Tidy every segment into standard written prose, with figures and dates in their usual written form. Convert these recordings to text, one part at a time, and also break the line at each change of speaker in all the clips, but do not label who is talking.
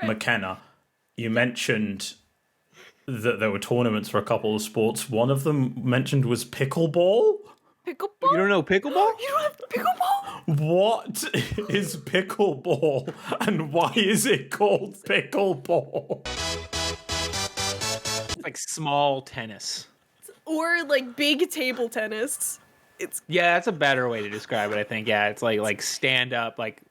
Makenna, you mentioned that there were tournaments for a couple of sports. One of them mentioned was pickleball.
Pickleball?
You don't know pickleball?
You don't have pickleball?
What is pickleball, and why is it called pickleball?
It's like small tennis.
Or like big table tennis.
Yeah, that's a better way to describe it, I think. Yeah, it's like stand up, like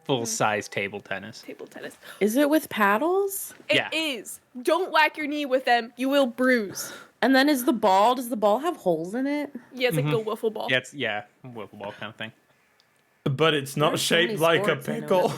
full-size table tennis.
Table tennis.
Is it with paddles?
It is. Don't whack your knee with them. You will bruise.
And then does the ball have holes in it?
Yeah, it's like the wiffle ball.
Yeah, wiffle ball kind of thing.
But it's not shaped like a pickle.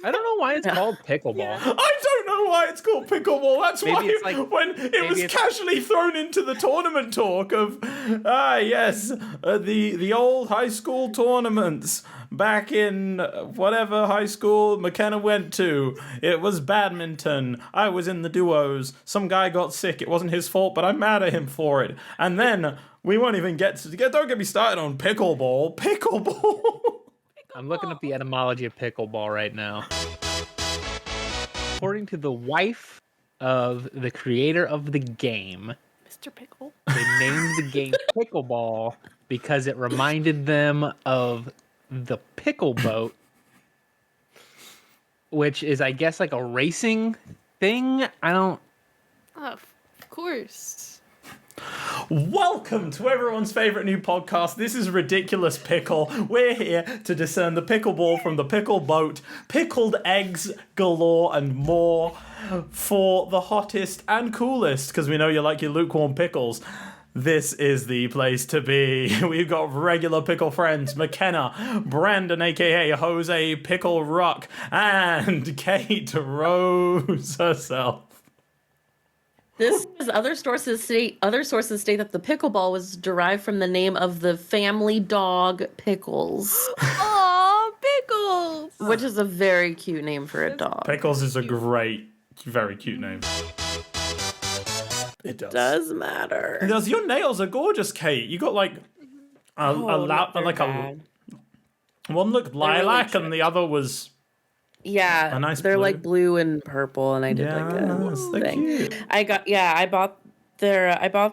I don't know why it's called pickleball.
Yeah.
I don't know why it's called pickleball. That's
Maybe
why
it's like-
when it was casually thrown into the tournament talk of, the old high school tournaments back in whatever high school Makenna went to. It was badminton. I was in the duos. Some guy got sick. It wasn't his fault, but I'm mad at him for it. And then we won't even don't get me started on pickleball. Pickleball.
I'm looking up the etymology of pickleball right now. According to the wife of the creator of the game,
Mr. Pickle.
they named the game Pickleball because it reminded them of the pickle boat, which is, I guess, like a racing thing.
Oh, of course.
Welcome to everyone's favorite new podcast. This is Ridiculous Pickle. We're here to discern the pickleball from the pickle boat, pickled eggs galore, and more for the hottest and coolest, because we know you like your lukewarm pickles. This is the place to be. We've got regular pickle friends, Makenna, Brandon, aka Jose Pickle Rock, and Cait Rose herself.
This is other sources state that the pickleball was derived from the name of the family dog Pickles.
Aw, Pickles!
Which is a very cute name for a dog.
Pickles is a great, very cute name. It
does matter.
It does. Your nails are gorgeous, Cait. You got like one looked lilac and the other was
a nice they're
blue.
like blue and purple, and I did like a thing.
Cute.
I bought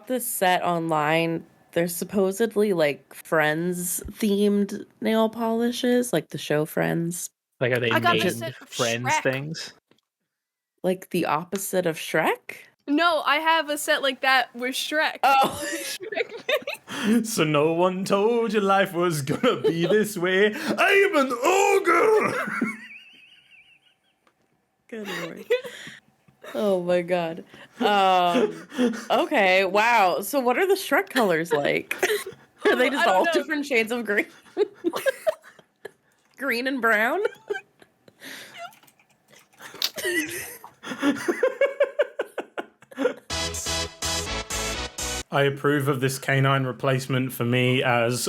this set online. They're supposedly like Friends themed nail polishes, like the show Friends.
Like, are they
I got the
named
set of
Friends
Shrek.
things?
Like the opposite of Shrek?
No, I have a set like that with Shrek.
Oh.
Shrek.
So no one told you life was gonna be this way. I'm an ogre.
Good Lord. Oh my God. Okay, wow. So what are the Shrek colors like? Are they just all different shades of green? Green and brown?
I approve of this canine replacement for me as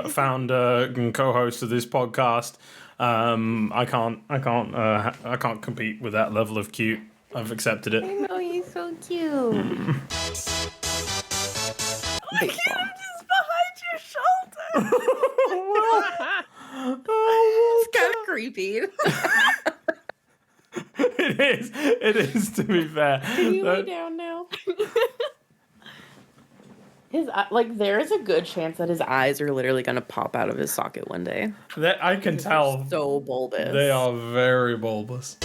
founder and co-host of this podcast. I can't compete with that level of cute. I've accepted it.
I know, he's so cute.
Look at him just behind your shoulder.
It's kind of creepy.
It is, to be fair.
Can you lay down now? There is a good chance that his eyes are literally going to pop out of his socket one day.
I can tell.
So bulbous.
They are very bulbous.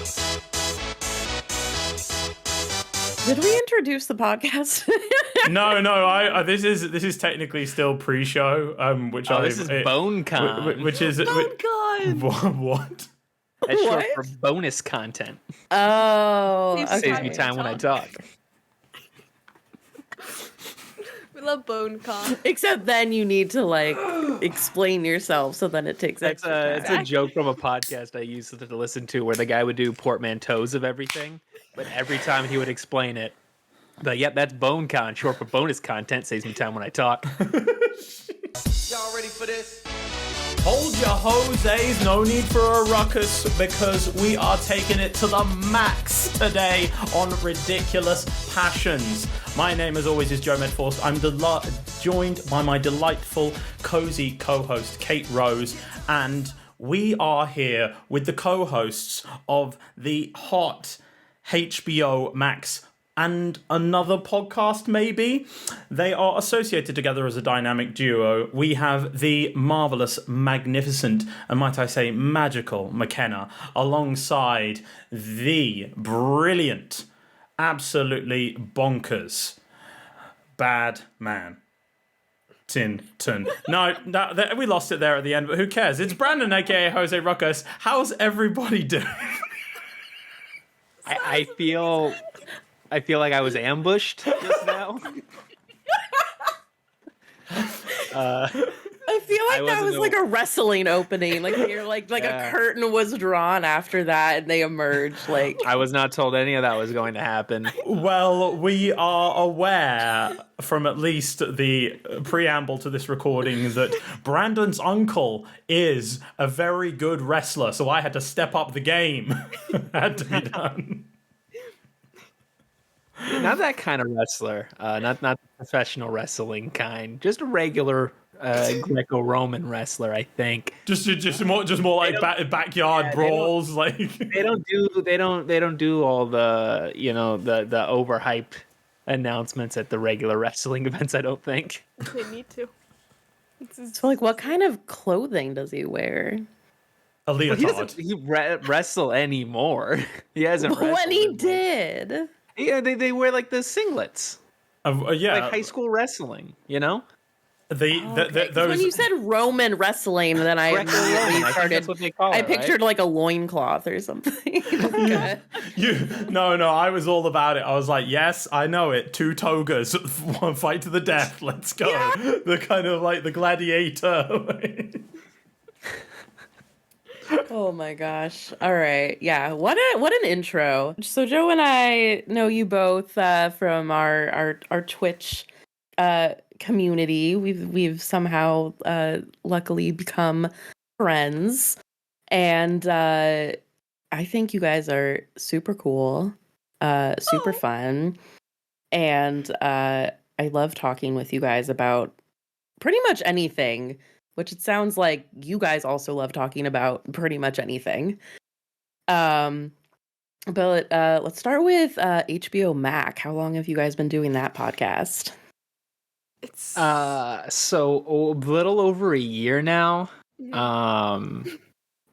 Did we introduce the podcast?
No. This is technically still pre-show.
This is BoneCon.
Which is
BoneCon.
What?
That's short for bonus content.
Oh, okay.
Saves me time when I talk.
We love BoneCon.
Except then you need to explain yourself, so then it takes extra time.
It's a joke from a podcast I used to listen to where the guy would do portmanteaus of everything, but every time he would explain it, but yep, that's BoneCon, short for bonus content, saves me time when I talk.
Y'all ready for this?
Hold your Jose's, no need for a ruckus, because we are taking it to the max today on Ridiculous Passions. My name, as always, is Joe Medforce. I'm joined by my delightful, cozy co-host, Cait Rose, and we are here with the co-hosts of the hot HBO Max and another podcast, maybe. They are associated together as a dynamic duo. We have the marvelous, magnificent, and might I say magical Makenna, alongside the brilliant, absolutely bonkers, bad man. Tinton. No, we lost it there at the end, but who cares? It's Brandon, aka Jose Ruckus. How's everybody doing?
I feel like I was ambushed just now.
I feel like that was like a wrestling opening. Like you're like a curtain was drawn after that, and they emerged. Like
I was not told any of that was going to happen.
Well, we are aware from at least the preamble to this recording that Brandon's uncle is a very good wrestler, so I had to step up the game. Had to be done.
Not that kind of wrestler. Not the professional wrestling kind. Just a regular Greco-Roman wrestler, I think.
Just more like backyard brawls. Like
they don't do all the the overhype announcements at the regular wrestling events. I don't think
They need to.
so, like, what kind of clothing does he wear?
a leotard.
he doesn't wrestle anymore. He hasn't.
When
wrestled
he
in,
did,
yeah, they wear like the singlets,
Yeah,
like high school wrestling. You know.
those.
when you said Roman wrestling, then I
Greco-Roman,
immediately
I think
started.
that's what they call
I
it, right?
pictured like a loincloth or something.
No, I was all about it. I was like, yes, I know it. 2 togas, one fight to the death. Let's go. Yeah. The kind of like the gladiator.
Oh my gosh. All right. Yeah. What an intro. So Joe and I know you both from our Twitch community. We've somehow luckily become friends. And I think you guys are super cool, super fun. And I love talking with you guys about pretty much anything. Which it sounds like you guys also love talking about pretty much anything. But let's start with HBO Mac. How long have you guys been doing that podcast?
It's
So a little over a year now.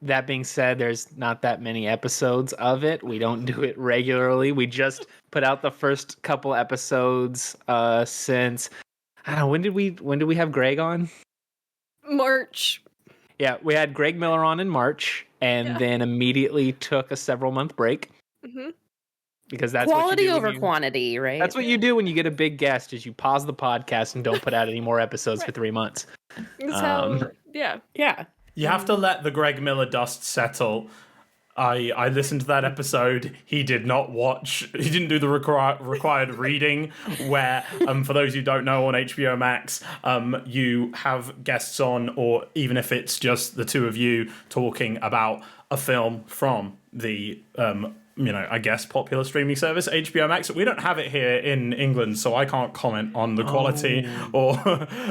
That being said, there's not that many episodes of it. We don't do it regularly. We just put out the first couple episodes since I don't know, when did we have Greg on?
March.
Yeah, we had Greg Miller on in March and then immediately took a several-month break.
Mm-hmm.
Because that's
quality
what you do
over quantity, right?
That's what you do when you get a big guest is you pause the podcast and don't put out any more episodes for 3 months.
That's how, yeah.
You have to let the Greg Miller dust settle. I listened to that episode. He did not watch. He didn't do the required reading. Where, for those who don't know, on HBO Max, you have guests on, or even if it's just the two of you talking about a film from the I guess popular streaming service HBO Max. We don't have it here in England, so I can't comment on the quality or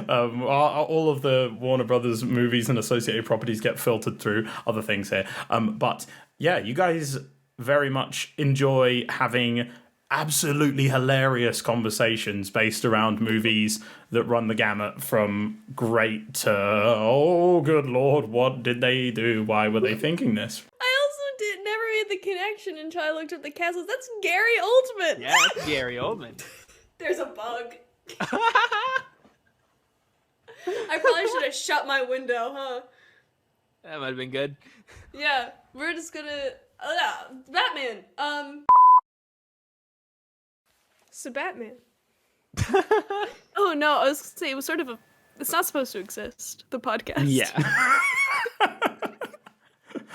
all of the Warner Brothers movies and associated properties get filtered through other things here. But yeah, you guys very much enjoy having absolutely hilarious conversations based around movies that run the gamut from great to, oh, good Lord, what did they do? Why were they thinking this?
I also never made the connection until I looked at the castles. That's Gary Oldman.
Yeah, that's Gary Oldman.
There's a bug. I probably should have shut my window, huh?
That might have been good.
Yeah, we're just gonna... Batman. So Batman. Oh no, I was gonna say it was sort of a... It's not supposed to exist, the podcast.
Yeah.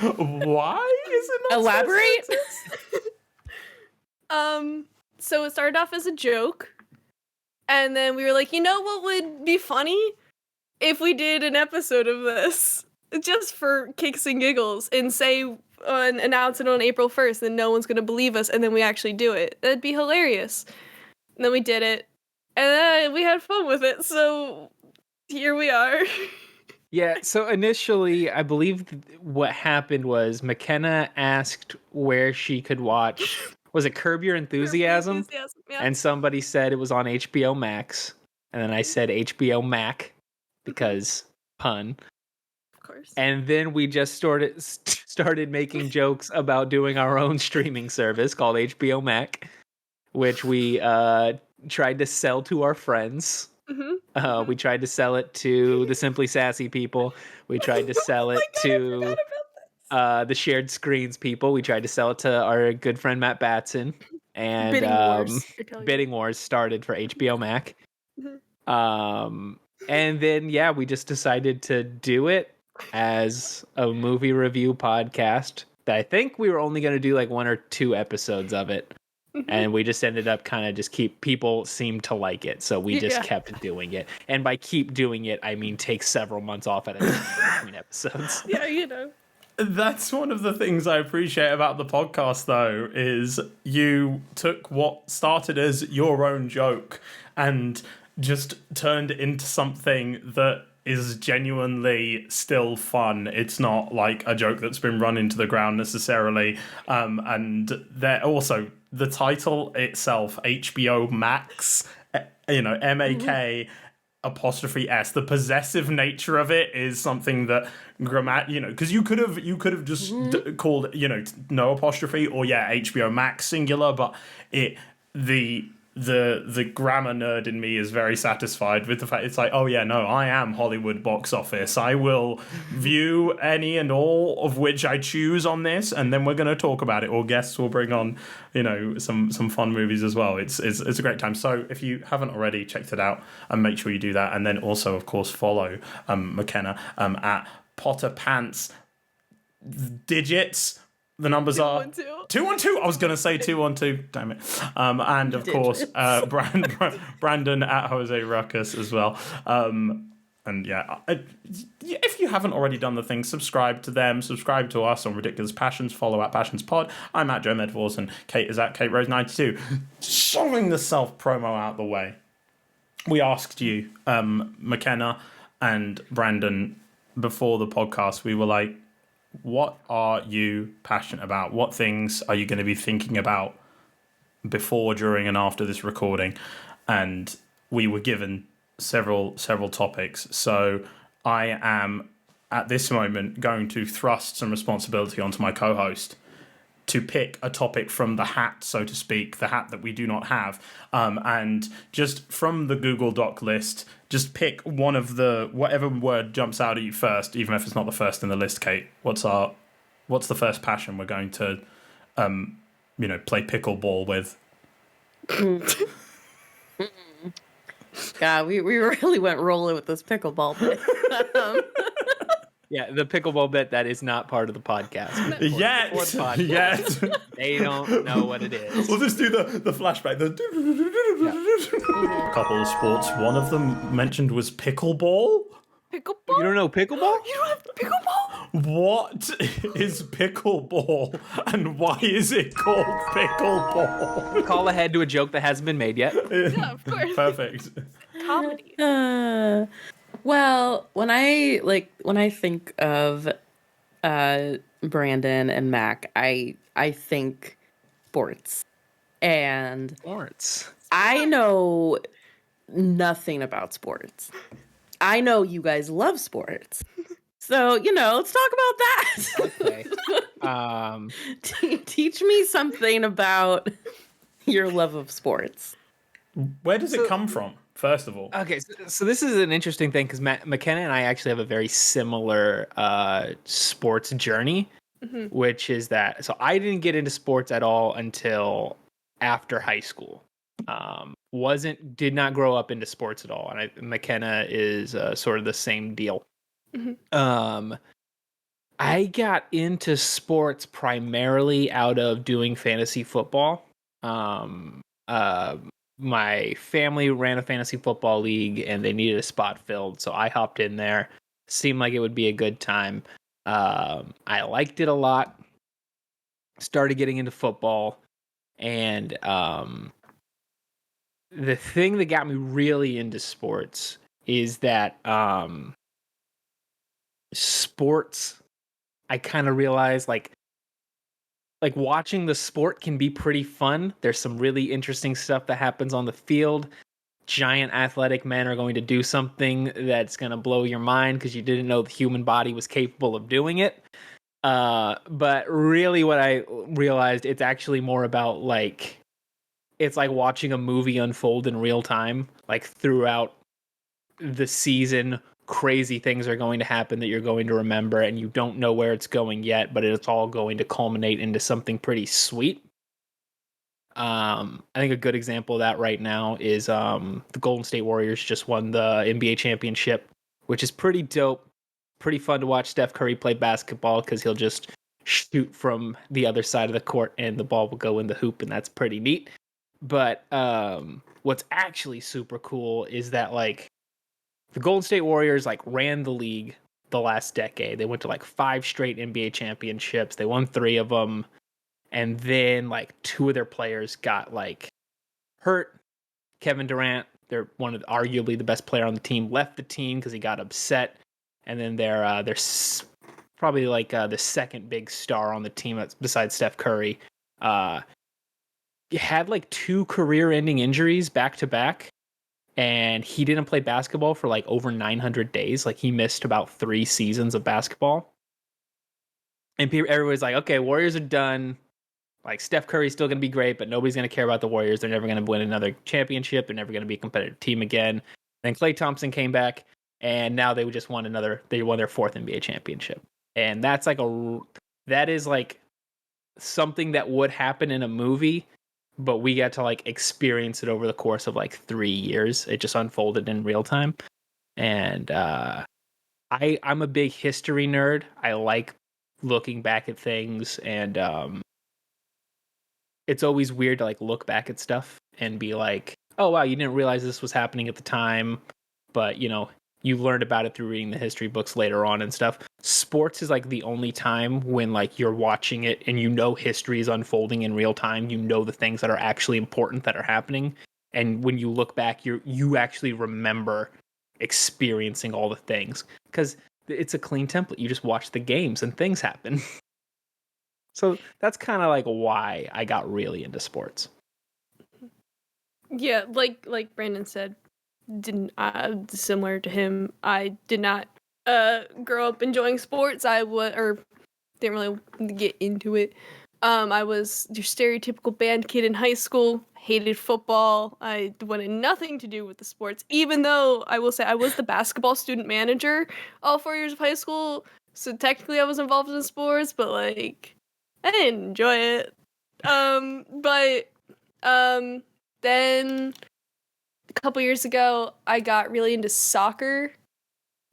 Why is it not
Elaborate?
So it started off as a joke, and then we were like, you know what would be funny? If we did an episode of this, just for kicks and giggles, and announce it on April 1st, then no one's gonna believe us, and then we actually do it. That'd be hilarious. And then we did it, and then we had fun with it, so here we are.
Yeah, so initially, I believe what happened was McKenna asked where she could watch. Was it Curb Your Enthusiasm?
Yeah.
And somebody said it was on HBO Max. And then I said HBO Mac because pun.
Of course.
And then we just started making jokes about doing our own streaming service called HBO Mac, which we tried to sell to our friends. We tried to sell it to the Simply Sassy people. We tried to sell it to the Shared Screens people. We tried to sell it to our good friend Matt Batson. And
Bidding wars.
Bidding Wars started for HBO Mac.
Mhm.
And then, yeah, we just decided to do it as a movie review podcast. I think we were only going to do like 1 or 2 episodes of it. And we just ended up kind of just people seemed to like it. So we just kept doing it. And by keep doing it, I mean take several months off at a time between episodes.
Yeah, you know.
That's one of the things I appreciate about the podcast, though, is you took what started as your own joke and just turned it into something that is genuinely still fun. It's not like a joke that's been run into the ground necessarily. And there also the title itself, HBO Max, MAK apostrophe S. The possessive nature of it is something that because you could have just called no apostrophe or HBO Max singular, but the grammar nerd in me is very satisfied with the fact it's like, oh yeah, no, I am Hollywood box office. I will view any and all of which I choose on this, and then we're going to talk about it. Or guests will bring on, some fun movies as well. It's a great time. So if you haven't already checked it out, and make sure you do that, and then also of course follow Makenna at Potter Pants digits. The numbers are 212. I was going to say 212. Damn it. And of course, Brandon at Jose Ruckus as well. And if you haven't already done the thing, subscribe to them, subscribe to us on Ridiculous Passions, follow at Passions Pod. I'm at Joe Medforce and Cait is at Cait Rose 92. Shoving the self promo out the way. We asked you, McKenna and Brandon, before the podcast, we were like, what are you passionate about? What things are you going to be thinking about before, during, and after this recording? And we were given several topics. So I am, at this moment, going to thrust some responsibility onto my co-host to pick a topic from the hat, so to speak, the hat that we do not have. And just from the Google Doc list, just pick one of whatever word jumps out at you first, even if it's not the first in the list, Cait. What's the first passion we're going to, play Pickleball with?
God, we really went rolling with this pickleball bit.
Yeah, the pickleball bit that is not part of the podcast.
Yet.
They don't know what it is.
We'll just do the flashback. A couple of sports. One of them mentioned was pickleball.
Pickleball?
You don't know pickleball?
You don't have pickleball?
What is pickleball and why is it called pickleball?
Call ahead to a joke that hasn't been made yet.
Yeah, of course.
Perfect.
Comedy.
Well, when I think of Brandon and Mac, I think sports. And
Sports.
I know nothing about sports. I know you guys love sports. So, let's talk about that.
Okay.
Teach me something about your love of sports.
Where does it come from, first of all?
Okay, so this is an interesting thing because McKenna and I actually have a very similar sports journey, which is that. So I didn't get into sports at all until after high school. Did not grow up into sports at all, and McKenna is sort of the same deal. I got into sports primarily out of doing fantasy football. My family ran a fantasy football league and they needed a spot filled, so I hopped in there. Seemed like it would be a good time. I liked it a lot. Started getting into football, and the thing that got me really into sports is that sports, I kind of realized like watching the sport can be pretty fun. There's some really interesting stuff that happens on the field. Giant athletic men are going to do something that's going to blow your mind because you didn't know the human body was capable of doing it. But really what I realized, it's actually more about like, it's like watching a movie unfold in real time. Like throughout the season, crazy things are going to happen that you're going to remember, and you don't know where it's going yet, but it's all going to culminate into something pretty sweet. I think a good example of that right now is the Golden State Warriors just won the NBA championship, which is pretty dope. Pretty fun to watch Steph Curry play basketball because he'll just shoot from the other side of the court and the ball will go in the hoop, and that's pretty neat. But what's actually super cool is that like the Golden State Warriors like ran the league the last decade. They went to like 5 straight NBA championships. They won 3 of them. And then like 2 of their players got like hurt. Kevin Durant, they're one of arguably the best player on the team, left the team because he got upset. And then they're probably like the second big star on the team besides Steph Curry. Had like 2 career-ending injuries back to back, and he didn't play basketball for like over 900 days. Like he missed about 3 seasons of basketball. And everybody's like, okay, Warriors are done. Like Steph Curry's still going to be great, but nobody's going to care about the Warriors. They're never going to win another championship. They're never going to be a competitive team again. Then Klay Thompson came back, and now they just won they won their 4th NBA championship. And that's like that is like something that would happen in a movie, but we got to like experience it over the course of like 3 years. It just unfolded in real time. And I'm a big history nerd. I like looking back at things, and it's always weird to like look back at stuff and be like, oh wow, you didn't realize this was happening at the time, but you know, you learned about it through reading the history books later on and stuff. Sports is like the only time when like you're watching it and you know history is unfolding in real time. You know the things that are actually important that are happening, and when you look back, you actually remember experiencing all the things because it's a clean template. You just watch the games and things happen. So that's kind of like why I got really into sports.
Yeah, like Brandon said, didn't similar to him. I did not grow up enjoying sports. Or didn't really get into it. I was your stereotypical band kid in high school. Hated football. I wanted nothing to do with the sports. Even though I will say I was the basketball student manager all 4 years of high school, so technically I was involved in sports, but like I didn't enjoy it. Then a couple years ago, I got really into soccer,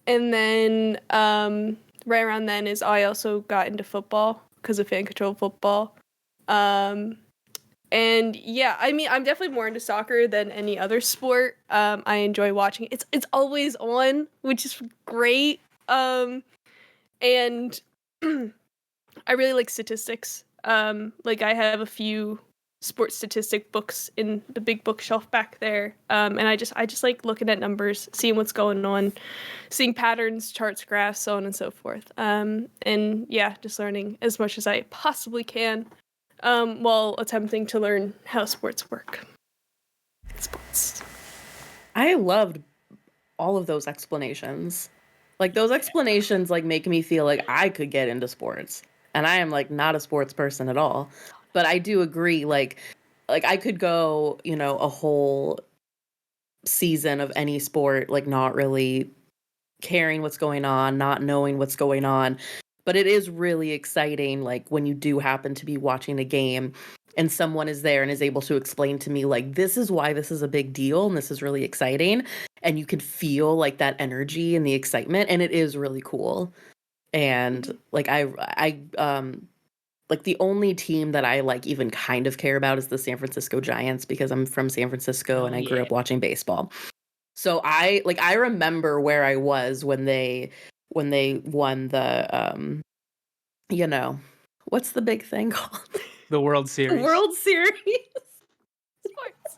and then right around then is I also got into football because of fan controlled football. And yeah, I mean, I'm definitely more into soccer than any other sport. I enjoy watching it. It's always on, which is great. And I really like statistics. Like I have a few sports statistic books in the big bookshelf back there. And I just like looking at numbers, seeing what's going on, seeing patterns, charts, graphs, so on and so forth. And yeah, just learning as much as I possibly can, while attempting to learn how sports work. Sports.
I loved all of those explanations. Like those explanations like make me feel like I could get into sports. And I am like not a sports person at all. But I do agree, like I could go, you know, a whole season of any sport, like not really caring what's going on, not knowing what's going on. But it is really exciting, like when you do happen to be watching a game and someone is there and is able to explain to me, like, this is why this is a big deal and this is really exciting. And you can feel like that energy and the excitement. And it is really cool. And like I like the only team that I like even kind of care about is the San Francisco Giants because I'm from San Francisco and I grew up watching baseball. So I remember where I was when they won the you know, what's the big thing called?
The World Series.
World Series.
Sports.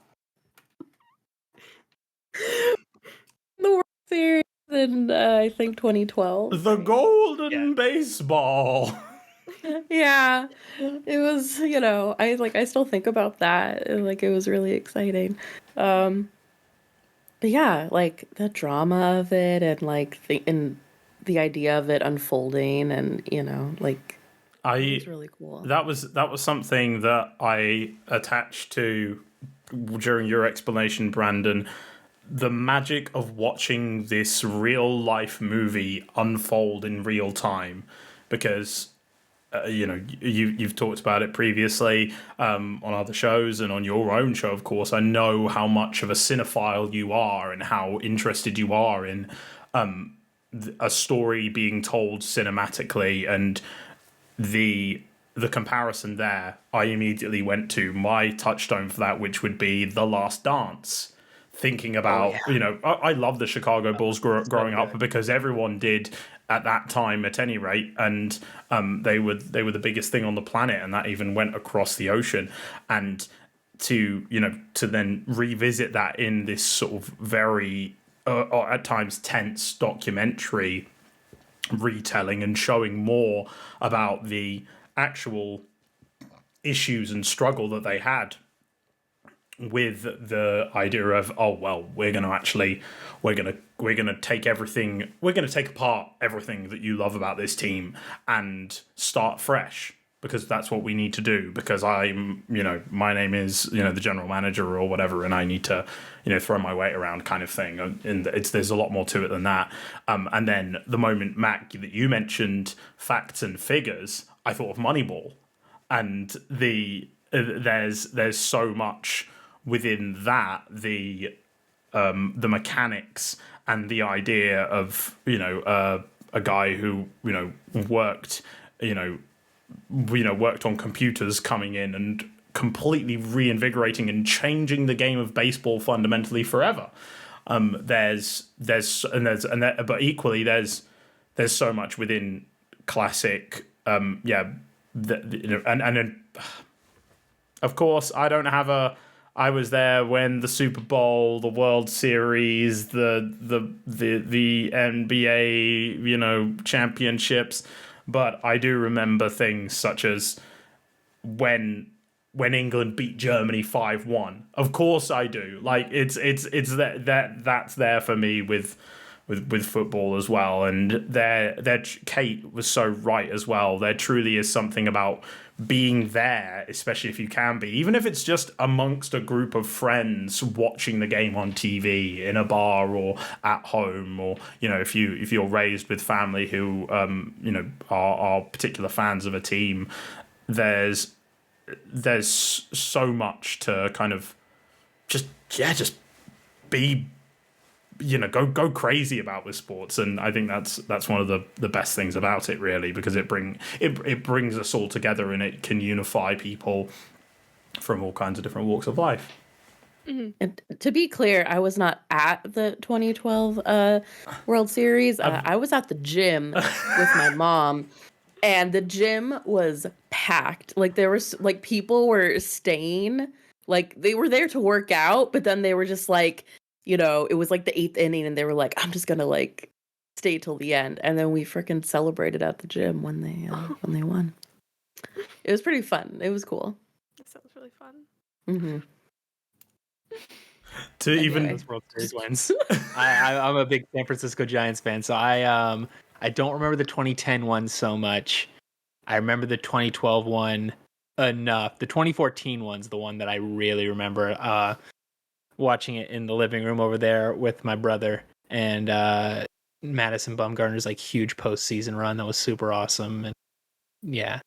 The World Series in I think 2012.
The
right?
golden baseball.
Yeah, it was. I still think about that. And, like, it was really exciting. Um, but yeah, like the drama of it, and like the idea of it unfolding, and like it was really cool.
That was something that I attached to during your explanation, Brandon. The magic of watching this real life movie unfold in real time, because you've talked about it previously on other shows and on your own show, of course. I know how much of a cinephile you are and how interested you are in a story being told cinematically, and the comparison there, I immediately went to my touchstone for that, which would be The Last Dance. Thinking about, I love the Chicago Bulls growing up, because everyone did at that time, at any rate, and they were the biggest thing on the planet, and that even went across the ocean. And to then revisit that in this sort of very or at times tense documentary retelling, and showing more about the actual issues and struggle that they had with the idea of, oh well, we're going to take apart everything that you love about this team and start fresh, because that's what we need to do, because I'm, my name is, the general manager or whatever, and I need to, throw my weight around, kind of thing. And there's a lot more to it than that. And then the moment, Mac, that you mentioned facts and figures, I thought of Moneyball, and there's so much within that, the mechanics and the idea of a guy who worked worked on computers, coming in and completely reinvigorating and changing the game of baseball fundamentally forever. But equally there's so much within classic and of course I was there when the Super Bowl, the World Series, the NBA, championships, but I do remember things such as when England beat Germany 5-1. Of course I do. Like it's that's there for me with football as well. And Cait was so right as well. There truly is something about being there, especially if you can be, even if it's just amongst a group of friends watching the game on TV in a bar or at home, or if you're raised with family who are particular fans of a team. There's so much to kind of just be go crazy about with sports, and I think that's one of the best things about it, really, because it brings us all together, and it can unify people from all kinds of different walks of life.
Mm-hmm. And to be clear, I was not at the 2012 World Series. I was at the gym with my mom, and the gym was packed. Like, there was people were staying, like they were there to work out, but then they were just like, it was like the 8th inning, and they were like, I'm just gonna stay till the end. And then we freaking celebrated at the gym when they won. It was pretty fun. It was cool.
That sounds really fun.
Mm-hmm.
To even
those World Series wins. I'm a big San Francisco Giants fan, so I don't remember the 2010 one so much. I remember the 2012 one enough. The 2014 one's the one that I really remember. Watching it in the living room over there with my brother, and Madison Bumgarner's huge postseason run that was super awesome. And yeah,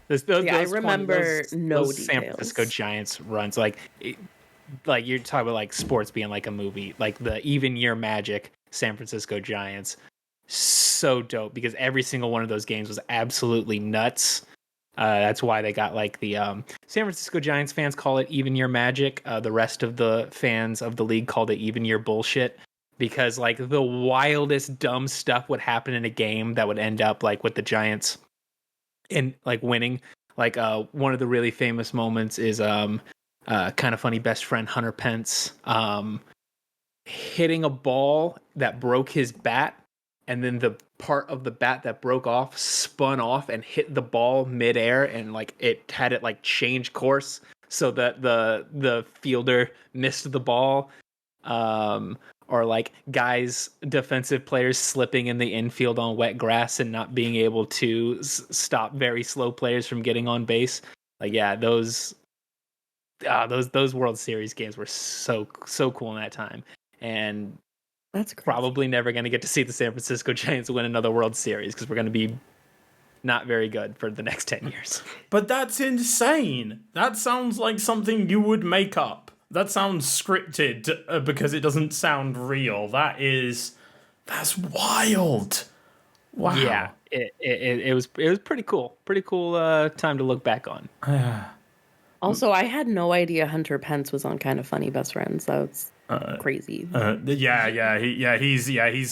I remember
those San Francisco Giants runs. You're talking about sports being like a movie, like the even year magic San Francisco Giants. So dope, because every single one of those games was absolutely nuts. That's why they got the San Francisco Giants fans call it even year magic. The rest of the fans of the league called it even year bullshit, because the wildest dumb stuff would happen in a game that would end up with the Giants in winning. One of the really famous moments is kind of funny best friend Hunter Pence hitting a ball that broke his bat, and then the part of the bat that broke off spun off and hit the ball midair, and like it had it like change course so that the fielder missed the ball. Or like guys, defensive players slipping in the infield on wet grass and not being able to stop very slow players from getting on base. Like, yeah, those World Series games were so cool in that time, and
That's crazy.
probably never going to get to see the San Francisco Giants win another World Series because we're going to be not very good for the next 10 years.
But that's insane. That sounds like something you would make up. That sounds scripted because it doesn't sound real. That's wild. Wow.
Yeah, it was pretty cool. Pretty cool time to look back on.
Also, I had no idea Hunter Pence was on Kind of Funny Best Friends. That's crazy.
He's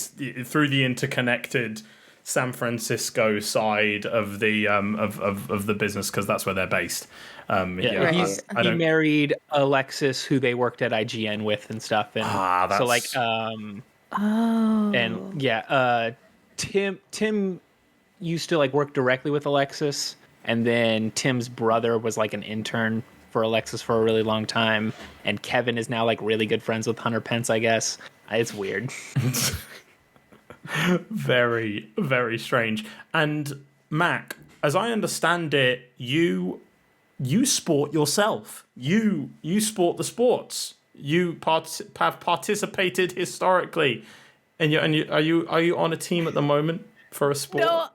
through the interconnected San Francisco side of the of the business because that's where they're based.
He married Alexis, who they worked at IGN with and stuff, and so like and yeah, Tim used to like work directly with Alexis, and then Tim's brother was like an intern for Alexis for a really long time, and Kevin is now like really good friends with Hunter Pence, I guess. It's weird.
Very, very strange. And Mac, as I understand it, you sport yourself. You sport the sports. You have participated historically, and are you on a team at the moment for a sport?
No,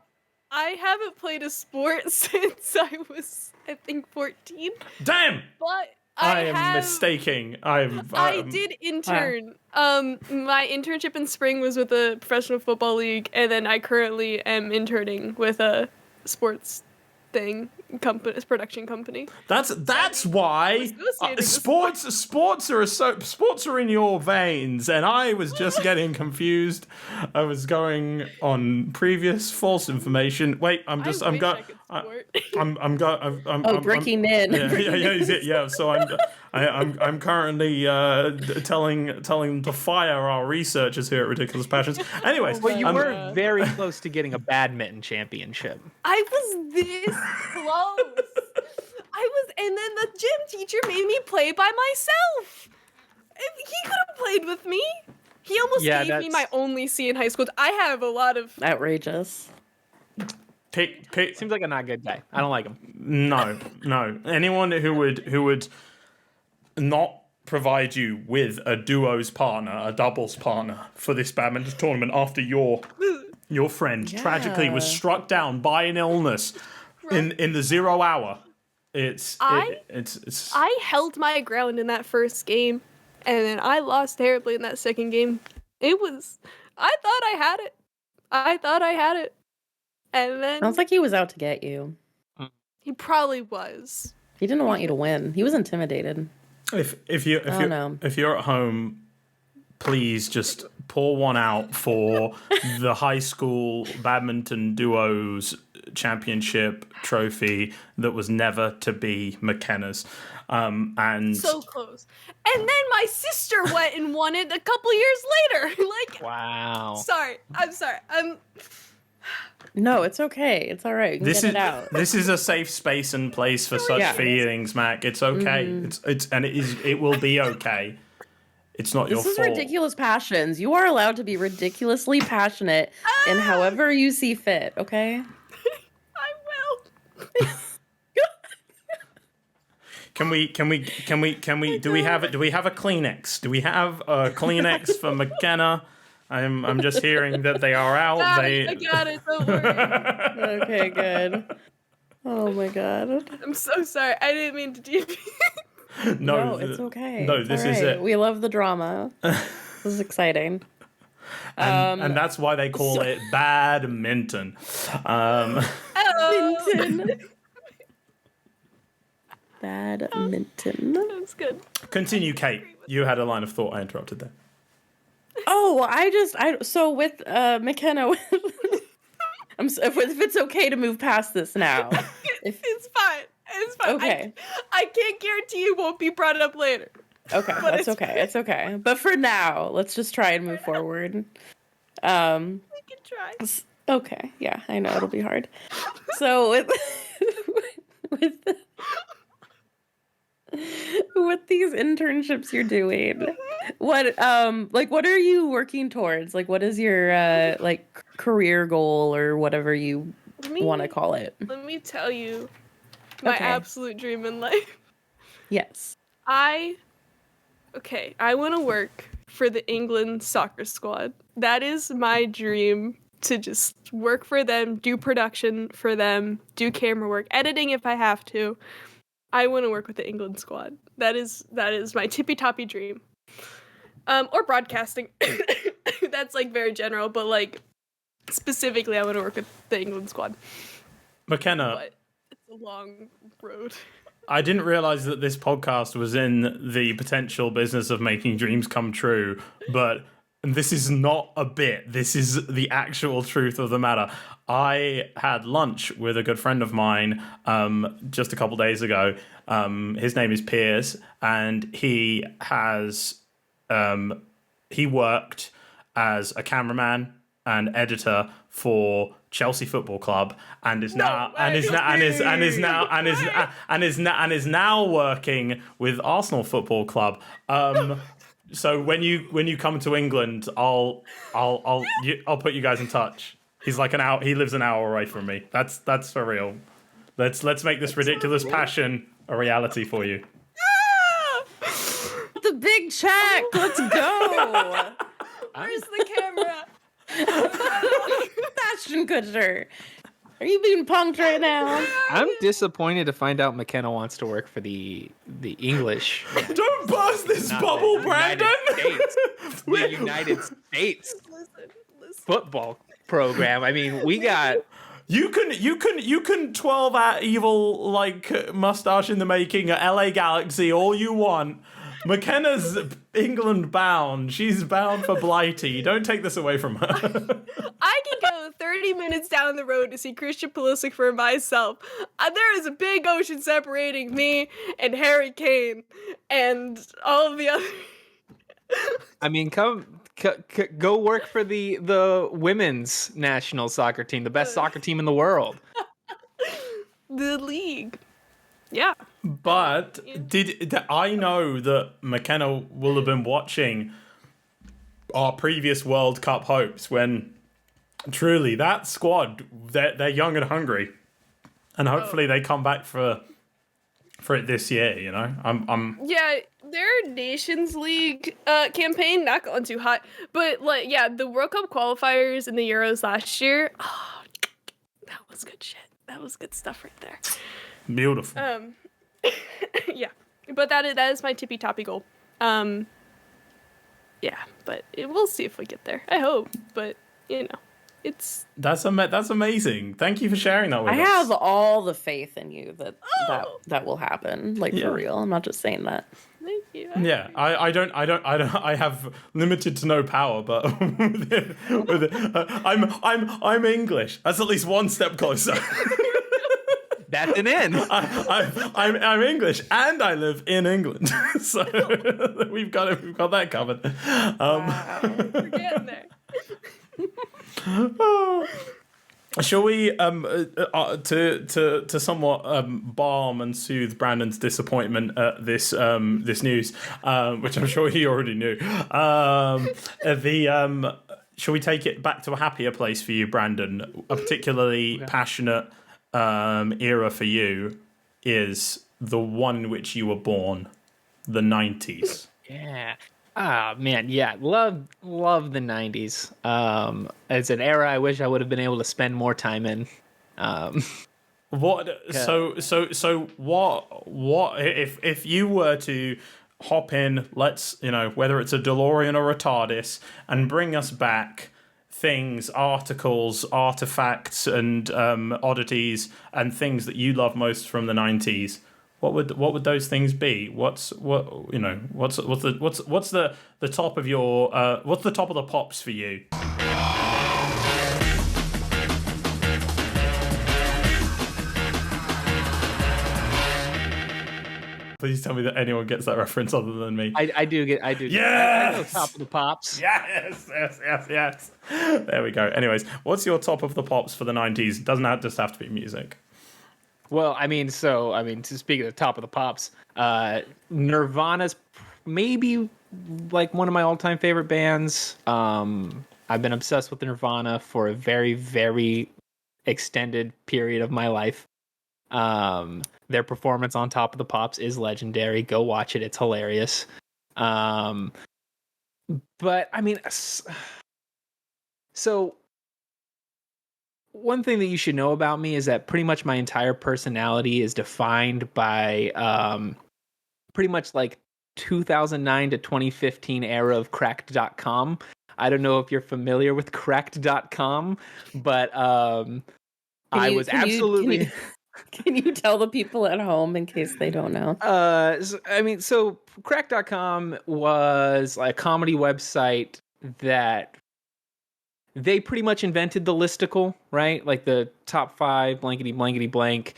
I haven't played a sport since I was, I think, 14.
Damn!
But
I am mistaking.
I did intern. My internship in spring was with a professional football league, and then I currently am interning with a sports production company.
That's why sports are in your veins, and I was just getting confused. I was going on previous false information. Wait, I'm
breaking in.
Yeah. So I'm currently telling them to fire our researchers here at Ridiculous Passions. Anyways,
well, you were very close to getting a badminton championship.
I was this close. And then the gym teacher made me play by myself. He could have played with me. He almost gave me my only C in high school. I have a lot of
outrageous.
Seems like a not good guy. I don't like him.
No. Anyone who would not provide you with a duos partner, a doubles partner for this badminton tournament after your friend tragically was struck down by an illness in the 0 hour.
I held my ground in that first game, and then I lost terribly in that second game. I thought I had it. And then
Sounds like he was out to get you.
He probably was.
He didn't want you to win. He was intimidated.
If you're at home, please just pour one out for the high school badminton duos championship trophy that was never to be Makenna's. And
so close. And then my sister went and won it a couple years later.
Wow.
I'm sorry.
No, it's okay. It's all right. You can get it out.
This is a safe space and place for such feelings, Mac. It's okay. Mm-hmm. It will be okay. It's not your fault.
This is Ridiculous Passions. You are allowed to be ridiculously passionate in however you see fit, okay?
I will.
Can we do we have a Kleenex? Do we have a Kleenex for Makenna? I'm just hearing that they are out.
I got it, don't worry.
Okay, good. Oh my god.
I'm so sorry. I didn't mean to do
No, it's okay.
No, this is it.
We love the drama. This is exciting.
And that's why they call it badminton.
Badminton. Badminton.
That's good.
Continue, Cait. You had a line of thought. I interrupted there.
So with McKenna, if it's okay to move past this now.
It's fine. It's fine.
Okay.
I can't guarantee it won't be brought up later.
Okay,
But
that's okay. It's okay. But for now, let's just try and move forward.
We can try.
Okay, yeah, I know it'll be hard. So with with with these internships you're doing, what what are you working towards? Like, what is your like career goal or whatever you want to call it?
Let me tell you my
Okay.
absolute dream in life.
Yes.
I want to work for the England soccer squad. That is my dream, to just work for them, do production for them, do camera work, editing if I have to. I want to work with the England squad. That is my tippy-toppy dream. Or broadcasting. That's like very general, but like specifically I want to work with the England squad.
McKenna,
But it's a long road.
I didn't realize that this podcast was in the potential business of making dreams come true, but this is not a bit. This is the actual truth of the matter. I had lunch with a good friend of mine just a couple days ago. His name is Piers, and he worked as a cameraman and editor for Chelsea Football Club, and is now working with Arsenal Football Club. So when you come to England, I'll put you guys in touch. He's like an hour. He lives an hour away from me. That's for real. Let's make this ridiculous passion a reality for you.
The big check. Let's go.
Where's the camera?
Ashton Kutcher. Are you being punked right now?
I'm disappointed to find out McKenna wants to work for the English.
Don't burst this bubble, Brandon.
The United States
Listen.
football program. I mean, we got.
You can 12 at evil like mustache in the making at LA Galaxy all you want. McKenna's England bound. She's bound for Blighty. Don't take this away from her.
I can go 30 minutes down the road to see Christian Pulisic for myself. There is a big ocean separating me and Harry Kane and all of the other.
I mean, go work for the women's national soccer team, the best soccer team in the world.
The league. Yeah.
But I know that McKenna will have been watching our previous World Cup hopes when truly that squad, they're young and hungry, and hopefully they come back for it this year. You know,
Yeah, their Nations League campaign not going too hot, but like the World Cup qualifiers in the Euros last year. Oh, that was good shit. That was good stuff right there.
beautiful.
Yeah, but that is my tippy toppy goal. Yeah, but we'll see if we get there. I hope, but it's
That's amazing. Thank you for sharing that with
I
us.
have all the faith in you that will happen. Like,
Yeah.
for real. I'm not just saying that.
thank you.
Yeah, I have limited to no power, but I'm English. That's at least one step closer.
That's an in.
I'm English and I live in England, so we've got that covered.
We're getting there.
Shall we to somewhat balm and soothe Brandon's disappointment at this news, which I'm sure he already knew. Shall we take it back to a happier place for you, Brandon? A particularly passionate era for you is the one in which you were born, the 90s.
Yeah. Ah, man, yeah, love the 90s. It's an era I wish I would have been able to spend more time in.
What if you were to hop in, whether it's a DeLorean or a TARDIS, and bring us back things, articles, artifacts, and oddities, and things that you love most from the 90s? What would those things be? What's the top of your what's the top of the pops for you? Please tell me that anyone gets that reference other than me.
I do get. I know
Yes!
Top of the Pops.
Yes. There we go. Anyways, what's your top of the pops for the 90s? Doesn't just have to be music.
Well, to speak of the top of the pops, Nirvana's maybe like one of my all-time favorite bands. I've been obsessed with Nirvana for a very, very extended period of my life. Their performance on Top of the Pops is legendary. Go watch it; it's hilarious. But I mean, so one thing that you should know about me is that pretty much my entire personality is defined by pretty much like 2009 to 2015 era of cracked.com. I don't know if you're familiar with cracked.com, but I was absolutely...
Can you tell the people at home in case they don't know?
So crack.com was like a comedy website that they pretty much invented the listicle, right? Like the top 5 blankety blankety blank.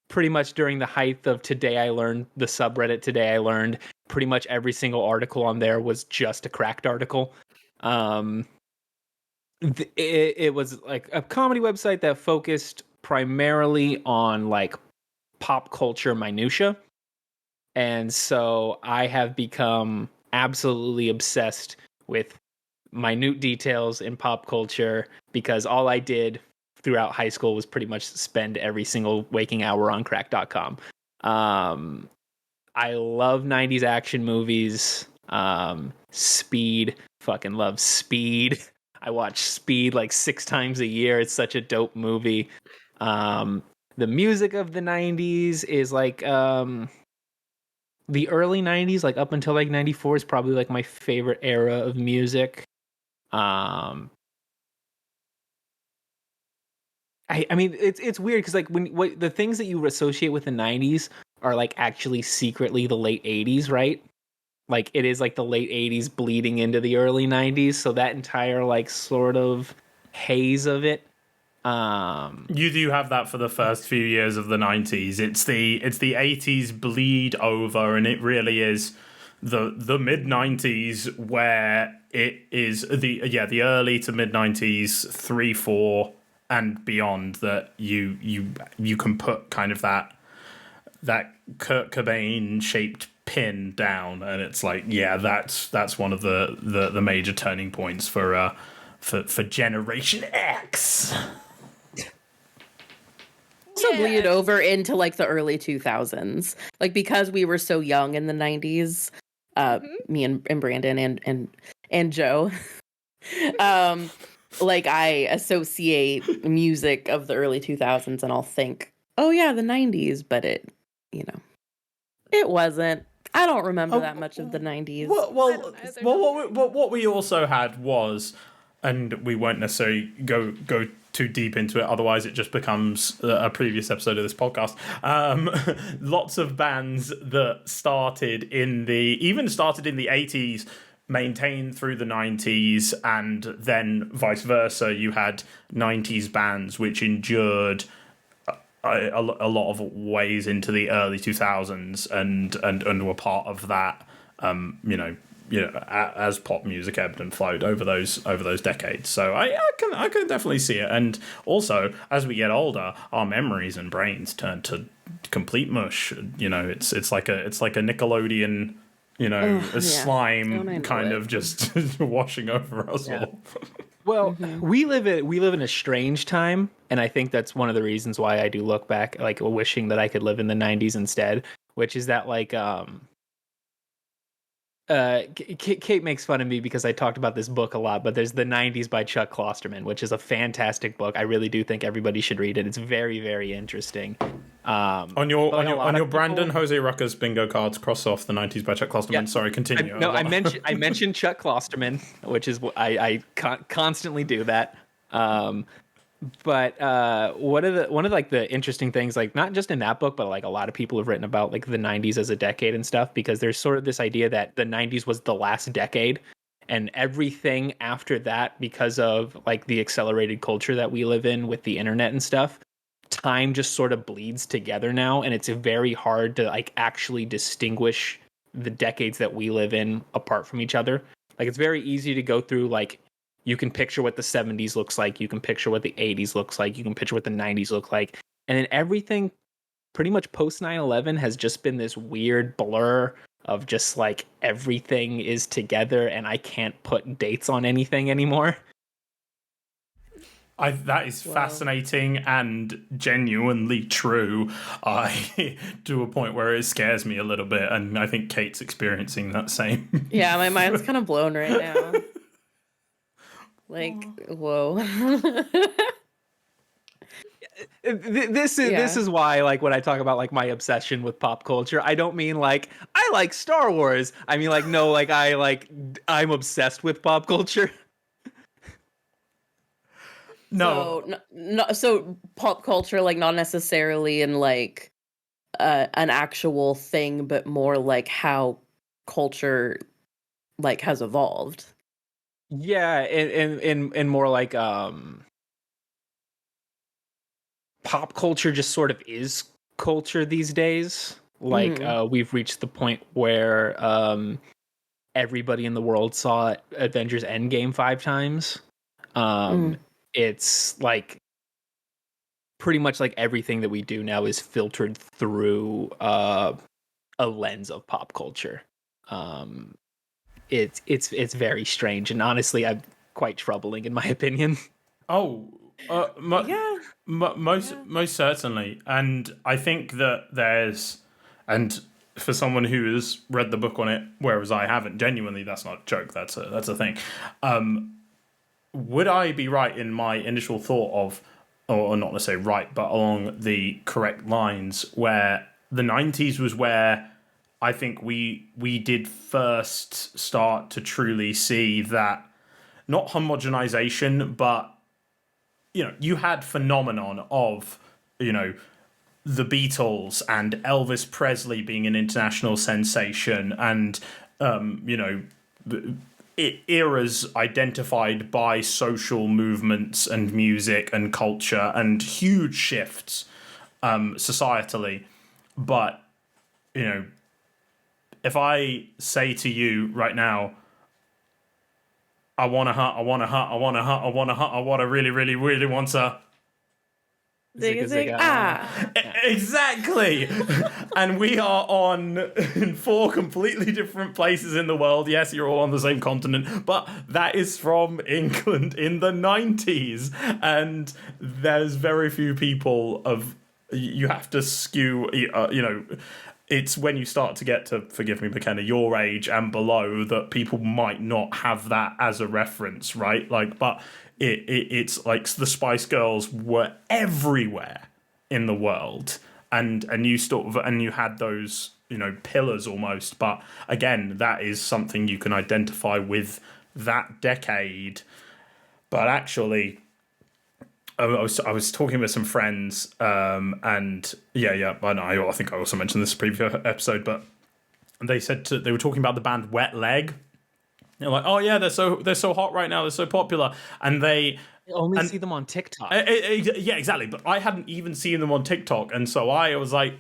Pretty much during the height of Today I Learned, the subreddit Today I Learned, pretty much every single article on there was just a cracked article. It was like a comedy website that focused primarily on like pop culture minutia. And so I have become absolutely obsessed with minute details in pop culture because all I did throughout high school was pretty much spend every single waking hour on crack.com. I love 90s action movies. Speed, fucking love Speed. I watch Speed like 6 times a year. It's such a dope movie. The music of the 90s is like the early 90s, like up until like 94 is probably like my favorite era of music. I mean, it's weird because like when the things that you associate with the 90s are like actually secretly the late 80s, right? Like it is like the late 80s bleeding into the early 90s, so that entire like sort of haze of it.
You do have that for the first few years of the 90s. It's the 80s bleed over, and it really is the mid 90s where it is the early to mid 90s 3-4 and beyond that you can put kind of that Kurt Cobain shaped pin down, and it's like that's one of the major turning points for Generation X.
Also bleed over into like the early 2000s, like because we were so young in the 90s, me and Brandon and Joe, like I associate music of the early 2000s and I'll think, oh yeah, the 90s, but it wasn't. I don't remember that much of the 90s.
What we also had was, and we won't necessarily go too deep into it, otherwise it just becomes a previous episode of this podcast. Lots of bands that started in the 80s, maintained through the 90s, and then vice versa. You had 90s bands which endured a lot of ways into the early 2000s and were part of that, as pop music ebbed and flowed over those decades. So I can definitely see it. And also, as we get older, our memories and brains turn to complete mush. It's like a Nickelodeon, slime kind of just washing over us all.
Well, we live in a strange time, and I think that's one of the reasons why I do look back, like wishing that I could live in the 90s instead, which is that like Cait makes fun of me because I talked about this book a lot, but there's The 90s by Chuck Klosterman, which is a fantastic book. I really do think everybody should read it. It's very, very interesting.
On your Brandon Jose Rucker's bingo cards, cross off The 90s by Chuck Klosterman. Yeah. Sorry, continue.
I mentioned Chuck Klosterman, which is I constantly do that. But one of the interesting things, like not just in that book, but like a lot of people have written about like the 90s as a decade and stuff, because there's sort of this idea that the 90s was the last decade, and everything after that, because of like the accelerated culture that we live in with the internet and stuff, time just sort of bleeds together now, and it's very hard to like actually distinguish the decades that we live in apart from each other. Like, it's very easy to go through, like, you can picture what the 70s looks like, you can picture what the 80s looks like, you can picture what the 90s look like, and then everything pretty much post 9/11 has just been this weird blur of just like everything is together and I can't put dates on anything anymore.
That is fascinating and genuinely true. I to a point where it scares me a little bit, and I think Cait's experiencing that same.
Yeah, my mind's kind of blown right now. Like, whoa.
This is why, like, when I talk about like my obsession with pop culture, I don't mean like I like Star Wars. I mean like no, like I'm obsessed with pop culture.
No.
So pop culture, like, not necessarily in like an actual thing, but more like how culture like has evolved.
Yeah, in more like pop culture just sort of is culture these days. Like we've reached the point where everybody in the world saw Avengers Endgame 5 times. It's like pretty much like everything that we do now is filtered through a lens of pop culture. It's very strange, and honestly, I'm quite troubling in my opinion.
Most certainly, and I think that and for someone who has read the book on it, whereas I haven't, genuinely, that's not a joke. That's a thing. Would I be right in my initial thought of, or not necessarily right, but along the correct lines, where the 90s was where I think we did first start to truly see that, not homogenization, but, you know, you had phenomenon of, you know, the Beatles and Elvis Presley being an international sensation, and, you know, eras identified by social movements and music and culture and huge shifts societally. But, you know, if I say to you right now, I want to really, really, really want to...
Zig.
Exactly. And we are in 4 completely different places in the world. Yes, you're all on the same continent, but that is from England in the 90s, and there's very few people of... You have to skew, you know, it's when you start to get to, forgive me, Makenna, your age and below, that people might not have that as a reference, right? Like, but it's like the Spice Girls were everywhere in the world, and you had those, you know, pillars almost. But again, that is something you can identify with that decade. But actually, I was talking with some friends, and I think I also mentioned this previous episode, but they were talking about the band Wet Leg. They're like, oh yeah, they're so hot right now, they're so popular, and they
only see them on TikTok.
Yeah, exactly. But I hadn't even seen them on TikTok, and so I was like,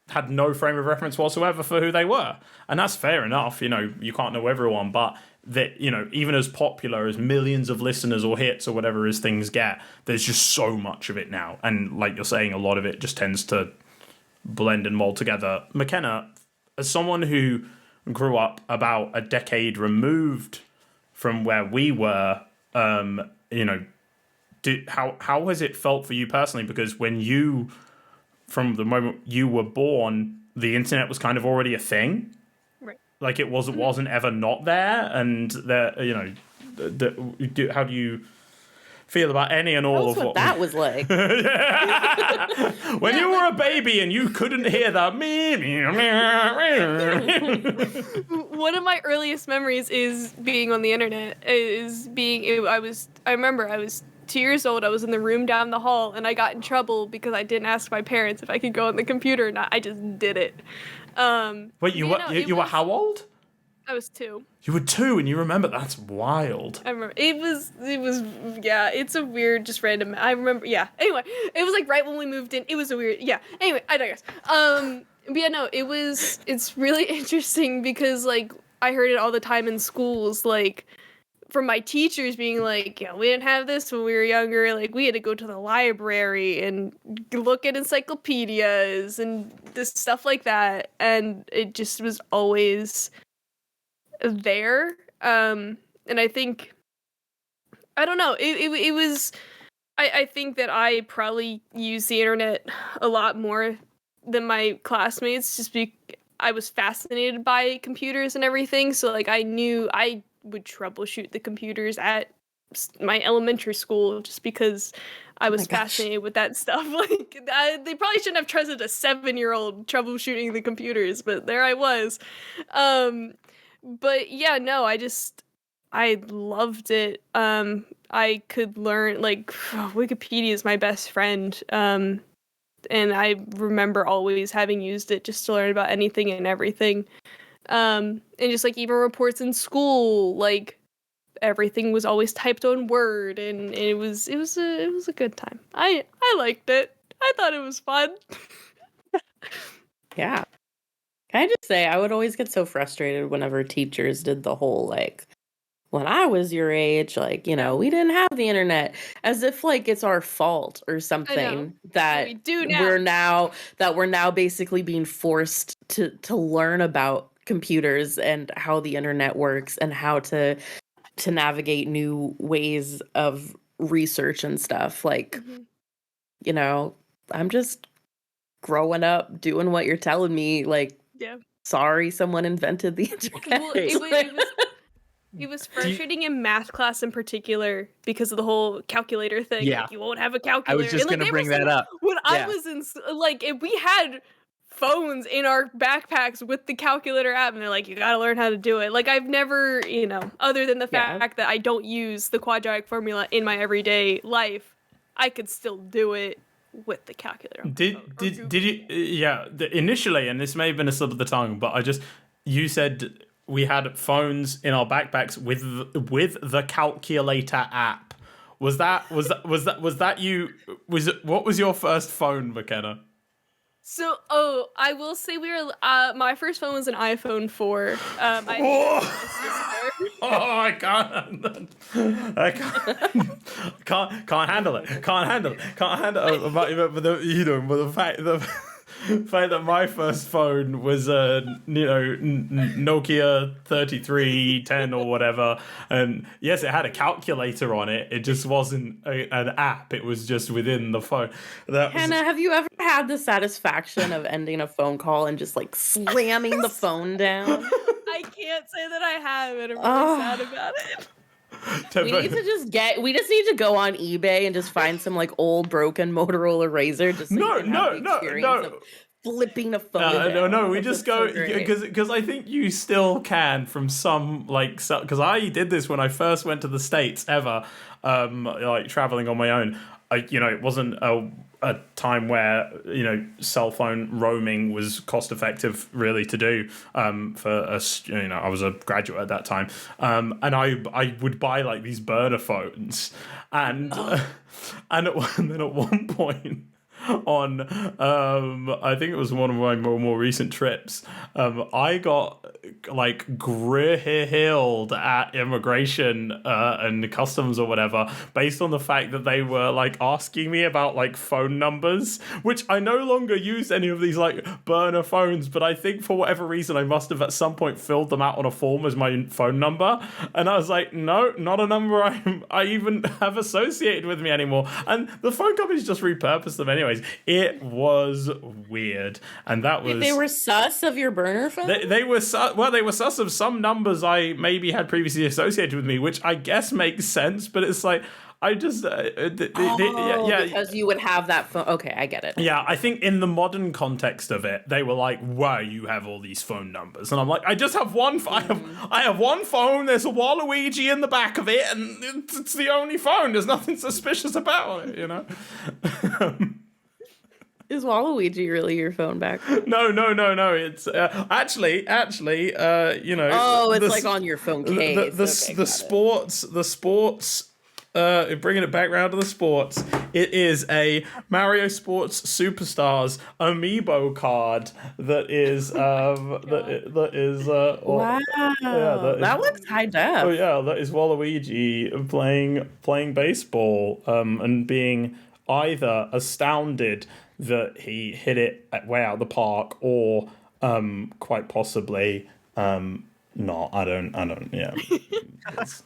had no frame of reference whatsoever for who they were, and that's fair enough. You know, you can't know everyone, but that, you know, even as popular as millions of listeners or hits or whatever as things get, there's just so much of it now, and like you're saying, a lot of it just tends to blend and mold together. Makenna, as someone who grew up about a decade removed from where we were, you know, how has it felt for you personally? Because from the moment you were born, the internet was kind of already a thing.
Right.
Like, it wasn't ever not there, and there, you know, how do you feel about any and all of what
that was like?
When you were a baby and you couldn't hear that
One of my earliest memories is being on the internet. I remember I was 2 years old. I was in the room down the hall, and I got in trouble because I didn't ask my parents if I could go on the computer or not. I just did it.
Wait, you were how old?
I was 2.
You were 2 and you remember? That's wild.
I remember it was yeah, it's a weird, just random. I remember, yeah. Anyway, it was like right when we moved in. It was a weird, yeah. Anyway, I digress. But yeah, no, it's really interesting because like I heard it all the time in schools, like from my teachers being like, yeah, we didn't have this when we were younger. Like we had to go to the library and look at encyclopedias and this stuff like that, and it just was always there. And I think, I don't know, it was, I think that I probably use the internet a lot more than my classmates, just I was fascinated by computers and everything, so like I knew I would troubleshoot the computers at my elementary school just because I was fascinated with that stuff. Like they probably shouldn't have trusted a 7-year-old troubleshooting the computers, but there I was. But yeah, no, I loved it. I could learn, like, Wikipedia is my best friend. And I remember always having used it just to learn about anything and everything. And just like even reports in school, like everything was always typed on Word, and it was a good time. I liked it. I thought it was fun.
Yeah. Can I just say, I would always get so frustrated whenever teachers did the whole, like, when I was your age, like, you know, we didn't have the internet, as if, like, it's our fault or something that
we do now.
we're now basically being forced to learn about computers and how the internet works and how to navigate new ways of research and stuff. Like, you know, I'm just growing up doing what you're telling me, like, sorry someone invented the internet.
Well, it was frustrating in math class in particular because of the whole calculator thing.
Yeah.
Like, you won't have a calculator.
I was just going to bring that up.
When I was in, like, if we had phones in our backpacks with the calculator app, and they're like, you gotta learn how to do it. Like, I've never, you know, other than the fact that I don't use the quadratic formula in my everyday life, I could still do it with the calculator.
Did you initially, and this may have been a slip of the tongue, but you said we had phones in our backpacks with the calculator app. What was your first phone, Makenna?
So, I will say my first phone was an iPhone 4.
I can't handle it. But the fact that my first phone was Nokia 3310 or whatever, and yes, it had a calculator on it. It just wasn't an app. It was just within the phone.
Hannah, have you ever had the satisfaction of ending a phone call and just like slamming the phone down?
I can't say that I have, and I'm really sad about it.
We just need to go on eBay and just find some like old broken Motorola Razor. Just so no. Flipping a phone.
No. We just go because I think you still can from some because I did this when I first went to the States ever, like traveling on my own. It wasn't a time where cell phone roaming was cost effective really to do for us. I was a graduate at that time, and I would buy like these burner phones, and then at one point on I think it was one of my more recent trips, I got like grilled at immigration and customs or whatever based on the fact that they were like asking me about like phone numbers, which I no longer use any of these like burner phones, but I think for whatever reason I must have at some point filled them out on a form as my phone number, and I was like, no, not a number I even have associated with me anymore, and the phone companies just repurposed them anyways. It was weird, and that was...
They were sus of your burner phone?
They were sus of some numbers I maybe had previously associated with me, which I guess makes sense, but it's like, I just...
because you would have that phone. Okay, I get it.
Yeah, I think in the modern context of it, they were like, "Why you have all these phone numbers?" And I'm like, "I just have one. I have one phone. There's a Waluigi in the back of it, and it's the only phone. There's nothing suspicious about it,
Is Waluigi really your phone back?
No. It's actually, you know.
Oh, it's
the
like
s-
on your phone
the
case.
the,
Okay,
the
got it.
sports. Bringing it back round to the sports, it is a Mario Sports Superstars amiibo card that is that is
Wow, that looks high def.
oh yeah, that is Waluigi playing baseball and being either astounded that he hit it way out of the park or quite possibly not. I don't. Yeah,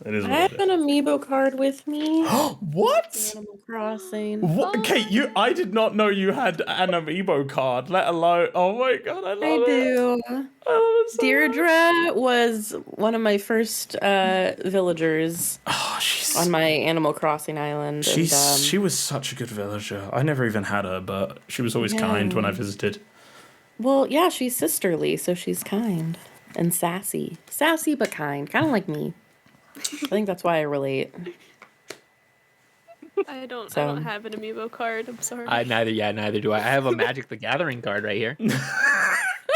it is
I
what
have
it
an
is.
amiibo card with me.
What?
Animal Crossing.
What? Kate, I did not know you had an amiibo card, let alone. Oh my god, I love
I
it.
do.
I love it so much.
Deirdre was one of my first villagers
Oh,
on my Animal Crossing island.
she was such a good villager. I never even had her, but she was always kind when I visited.
Well, yeah, she's sisterly, so she's kind and sassy. Sassy but kind, kind of like me. I think that's why I relate.
I don't
So-
have an amiibo card. I'm sorry.
Neither do I. I have a Magic the Gathering card right here.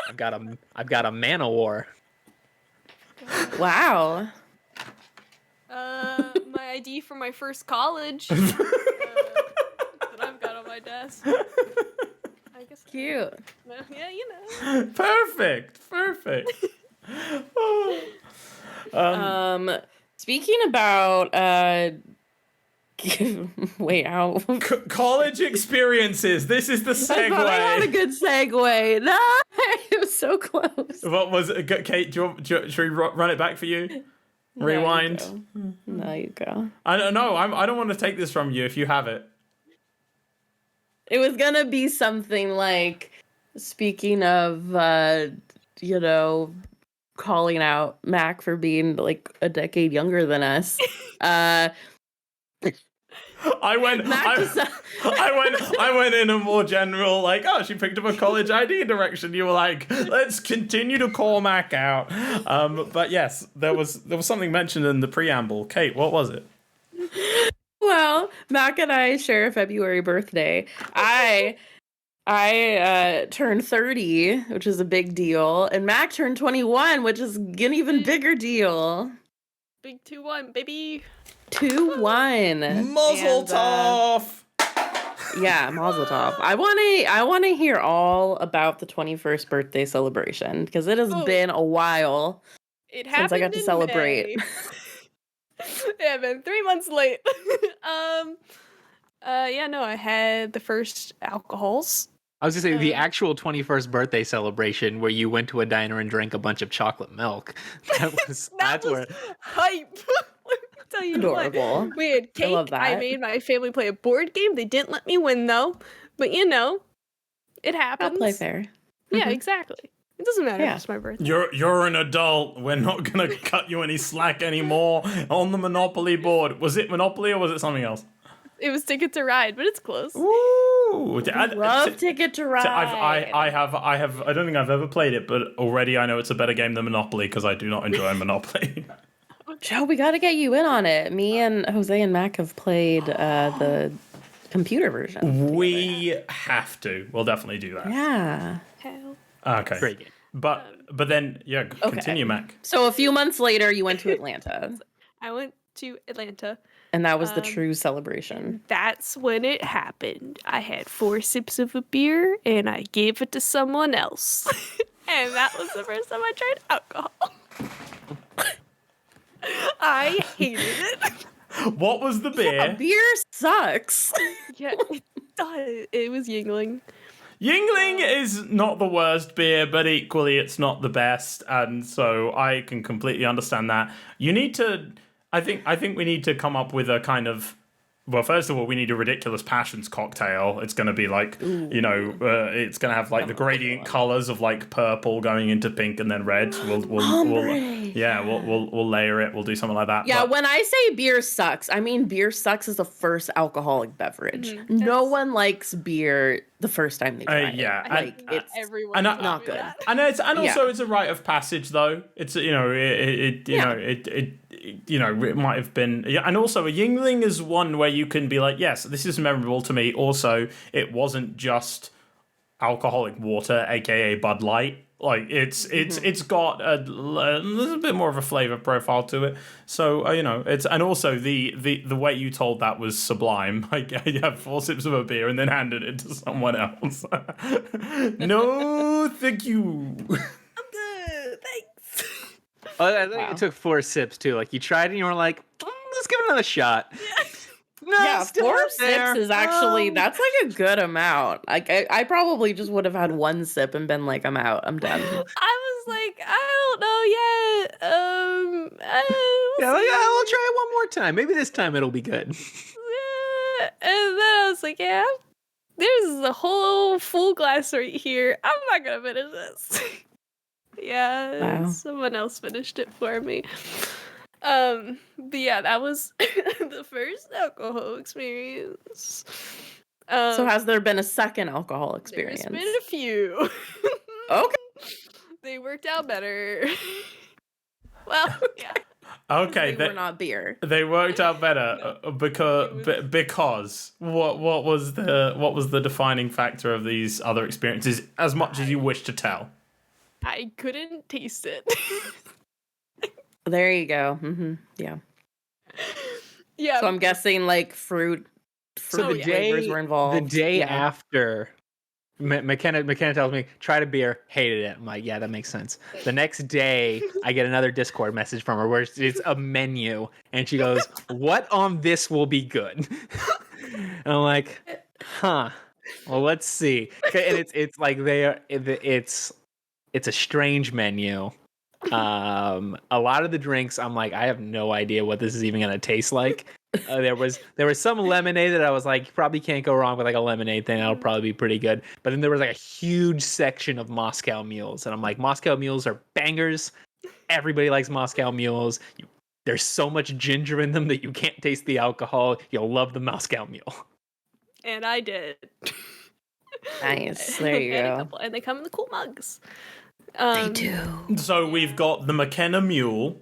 I've got a Mana War.
Wow.
My ID for my first college that I've got on my desk. I guess.
Cute.
Yeah, you know.
Perfect. Oh.
Speaking about wait, how
College experiences. This is the
I thought I had a
segue.
good segue. No, it was so close.
What was it, Kate? Should we run it back for you? Rewind.
No, you go.
I don't know. I don't want to take this from you if you have it.
It was gonna be something like, speaking of, calling out Mac for being like a decade younger than us.
I went.
Mac just-
I went in a more general, like, oh, she picked up a college ID direction. You were like, let's continue to call Mac out. But yes, there was something mentioned in the preamble. Kate, what was it?
Well, Mac and I share a February birthday. I turned 30, which is a big deal, and Mac turned 21, which is an even bigger deal.
Big 2-1, baby.
2-1.
Muzzle
And,
toff.
Yeah, Mazel Tov. I want to hear all about the 21st birthday celebration because it has been a while
It
since I
happened
got to
in
celebrate.
May. Yeah, been 3 months late. I had the first alcohols.
I was gonna say the actual 21st birthday celebration where you went to a diner and drank a bunch of chocolate milk. That's where
Hype. Let me tell you
Adorable.
what. We had cake.
love
I
that.
made my family play a board game. They didn't let me win though. But it happens.
I'll play fair.
Yeah, exactly. It doesn't matter
Yeah.
if it's my birthday.
You're an adult. We're not gonna cut you any slack anymore on the Monopoly board. Was it Monopoly or was it something else?
It was Ticket to Ride, but it's close.
Ooh,
Love Ticket to Ride.
I don't think I've ever played it, but already I know it's a better game than Monopoly because I do not enjoy Monopoly.
Joe, we got to get you in on it. Me and Jose and Mac have played the computer version.
We have to. We'll definitely do that.
Yeah.
Hell.
Okay.
great game.
But then continue, Mac.
So a few months later, you went to Atlanta,
I went to Atlanta.
and that was the true celebration.
That's when it happened. I had 4 sips of a beer and I gave it to someone else. And that was the first time I tried alcohol. I hated it.
What was the beer?
Beer sucks.
Yeah, it does. It was Yingling.
Yingling is not the worst beer, but equally it's not the best, and so I can completely understand that. You need to, I think we need to come up with a kind of, well, first of all, we need a ridiculous passions cocktail. It's going to be like, it's going to have like the gradient colors of like purple going into pink and then red. We'll layer it. We'll do something like that.
Yeah,
But
when I say beer sucks, I mean beer sucks is the first alcoholic beverage. No one likes beer the first time they try it.
yeah,
Like,
and-
it's
Everyone
and
told
not
me
good.
that.
And also
Yeah.
it's a rite of passage though. It's it might have been, and also a Yingling is one where you can be like, yes, this is memorable to me. Also, it wasn't just alcoholic water, aka Bud Light. Like it's got a little bit more of a flavor profile to it. So it's, and also the way you told that was sublime. Like you have 4 sips of a beer and then handed it to someone else. No, thank you.
I'm good, thanks.
I think it took 4 sips too. Like you tried and you were like, let's give it another shot. No,
Yeah,
it's still
4
up there.
sips is actually that's like a good amount. Like I probably just would have had 1 sip and been like, I'm out, I'm done.
I was like, I don't know yet.
Yeah, we'll try it one more time. Maybe this time it'll be good.
And then I was like, yeah, there's a whole full glass right here. I'm not gonna finish this. Yeah,
Wow.
someone else finished it for me. But yeah, that was the first alcohol experience.
So has there been a second alcohol experience?
There's been a few.
Okay.
They worked out better. Well, yeah.
Okay,
They were not beer.
they worked out better because what was the defining factor of these other experiences, as much as you wish to tell?
I couldn't taste it.
There you go. Yeah.
Yeah.
So I'm guessing like fruit
So the
flavors were involved.
the day
Yeah.
after, McKenna tells me, try a beer, hated it. I'm like, yeah, that makes sense. The next day, I get another Discord message from her where it's a menu, and she goes, what on this will be good? And I'm like, huh. Well, let's see. And it's like it's a strange menu. A lot of the drinks, I'm like, I have no idea what this is even gonna taste like. There was some lemonade that I was like, you probably can't go wrong with like a lemonade thing. That'll probably be pretty good. But then there was like a huge section of Moscow mules, and I'm like, Moscow mules are bangers. Everybody likes Moscow mules. There's so much ginger in them that you can't taste the alcohol. You'll love the Moscow mule.
And I did.
Nice. There you
And a
go.
couple- and they come in the cool mugs.
They do.
So we've got the Makenna mule.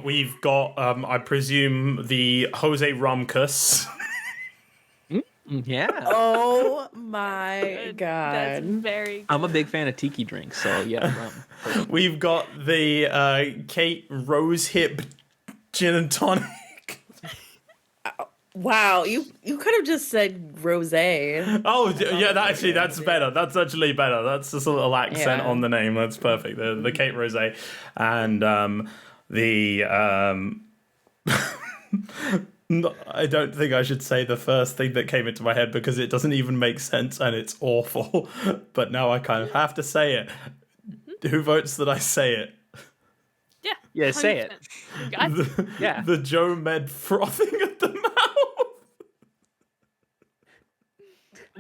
We've got I presume the Jose Rumkus.
Yeah.
Oh my
That's
god.
very good.
I'm a big fan of tiki drinks, so yeah.
We've got the Cait Rosehip gin and tonic.
Wow, you could have just said rosé.
Oh yeah, that's better. That's actually better. That's just a little accent
Yeah.
on the name. That's perfect. The Cait Rosé and the no, I don't think I should say the first thing that came into my head because it doesn't even make sense and it's awful. But now I kind of have to say it. Who votes that I say it?
Yeah.
Yeah, say it.
100%. Got you.
Yeah.
The Joe Med frothing at the mouth.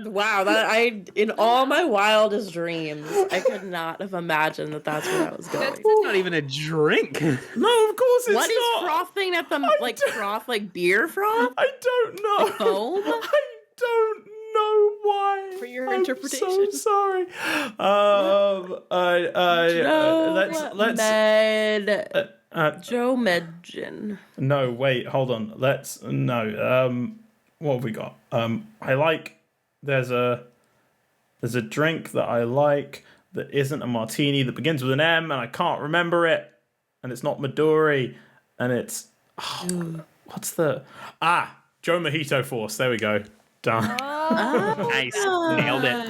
Wow, that in all my wildest dreams, I could not have imagined that that's where I was going.
That's
It's not even a drink.
No, of course it's
What is
not.
frothing at the like froth like beer froth?
I don't know.
Like foam?
I don't know why.
For your
I'm
interpretation.
so sorry. Let's.
Joe Medgin.
No, wait, hold on. What have we got? I like. There's a drink that I like that isn't a martini that begins with an M and I can't remember it, and it's not Midori, and it's what's the Joe Mojito Force. There we go. Done.
Nice. Nailed it.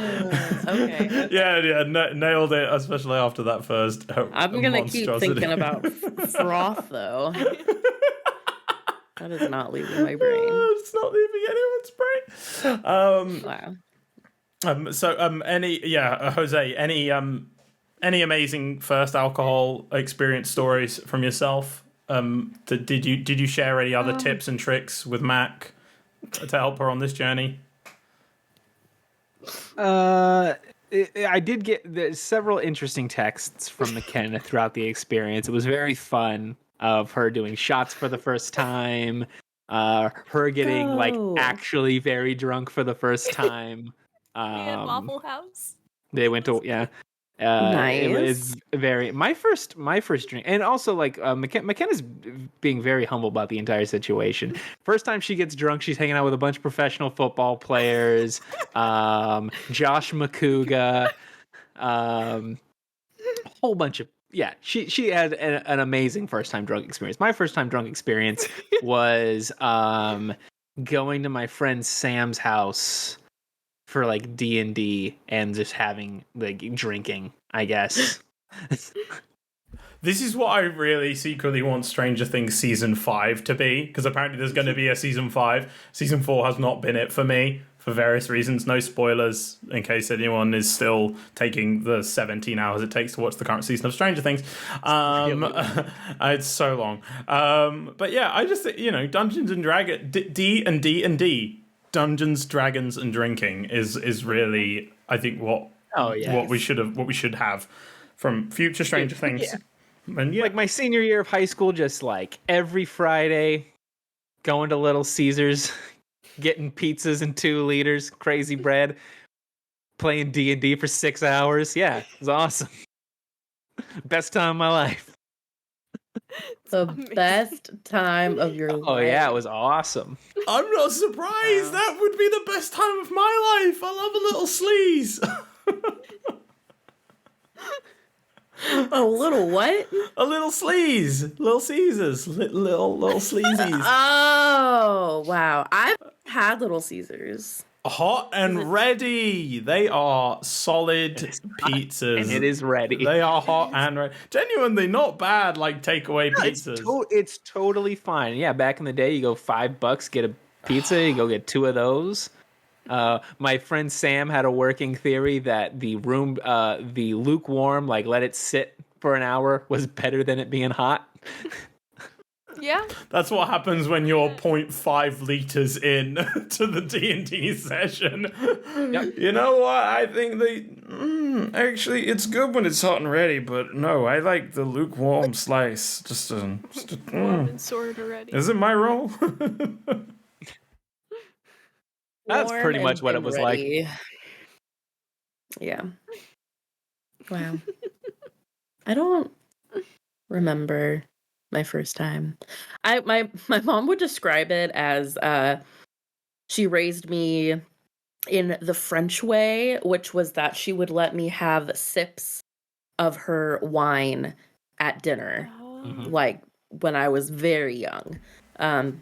Okay.
Yeah, nailed it. Especially after that first.
I'm gonna keep
monstrosity.
thinking about froth though. That is not leaving my brain.
It's not leaving anyone's brain.
Wow.
Jose, any amazing first alcohol experience stories from yourself? Did you share any other tips and tricks with Mac to help her on this journey?
I did get several interesting texts from McKenna throughout the experience. It was very fun of her doing shots for the first time, her getting like actually very drunk for the first time.
And Waffle House.
They went to
Nice.
It was very my first drink, and also like McKenna's being very humble about the entire situation. First time she gets drunk, she's hanging out with a bunch of professional football players, Josh McCouga, a whole bunch of She had an amazing first time drunk experience. My first time drunk experience was going to my friend Sam's house for like D&D and just having like drinking, I guess.
This is what I really secretly want Stranger Things season 5 to be, because apparently there's going to be a season 5. Season 4 has not been it for me for various reasons. No spoilers in case anyone is still taking the 17 hours it takes to watch the current season of Stranger Things. It's so long. But yeah, I just, Dungeons and Dragons, D&D. Dungeons, Dragons, and drinking is really, I think, what we should have from future Stranger Things.
Yeah.
And
Like my senior year of high school, just like every Friday, going to Little Caesars, getting pizzas and 2 liters, crazy bread, playing D&D for 6 hours. Yeah, it was awesome. Best time of my life.
The best time of your life.
Oh yeah, it was awesome.
I'm not surprised. That would be the best time of my life. I love a little sleaze.
A little what?
A little sleaze. Little Caesars. Little sleazies.
Oh, wow. I've had Little Caesars.
Hot and ready. They are solid pizzas.
And it is ready.
They are hot and ready. Genuinely not bad, like takeaway pizzas.
It's totally fine. Yeah, back in the day, you go $5, get a pizza, you go get 2 of those. My friend Sam had a working theory that the lukewarm, like let it sit for an hour, was better than it being hot.
Yeah.
That's what happens when you're 0.5 liters in to the D&D session.
Yep.
You know what? I think actually it's good when it's hot and ready, but no, I like the lukewarm slice.
Warm and sword already.
Is it my role?
That's
Warm
pretty much
and
what it was
ready. Yeah. Wow. I don't remember my first time. My mom would describe it as she raised me in the French way, which was that she would let me have sips of her wine at dinner, like when I was very young.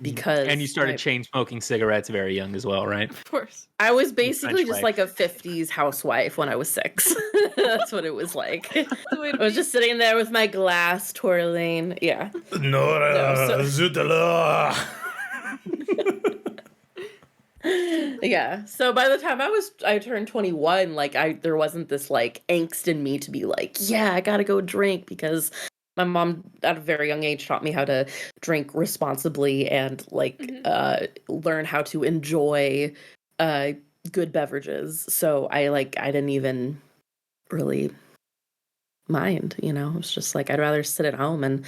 Because
And you started chain smoking cigarettes very young as well, right?
Of course.
I was basically
French
just
way.
like a 50s housewife when I was 6. That's what it was like. I was just sitting there with my glass twirling. Yeah.
Nora, zut alors.
Yeah. So by the time I turned 21, like there wasn't this like angst in me to be like, yeah, I gotta go drink, because my mom at a very young age taught me how to drink responsibly and like learn how to enjoy good beverages. So I didn't even really mind, It's just like I'd rather sit at home and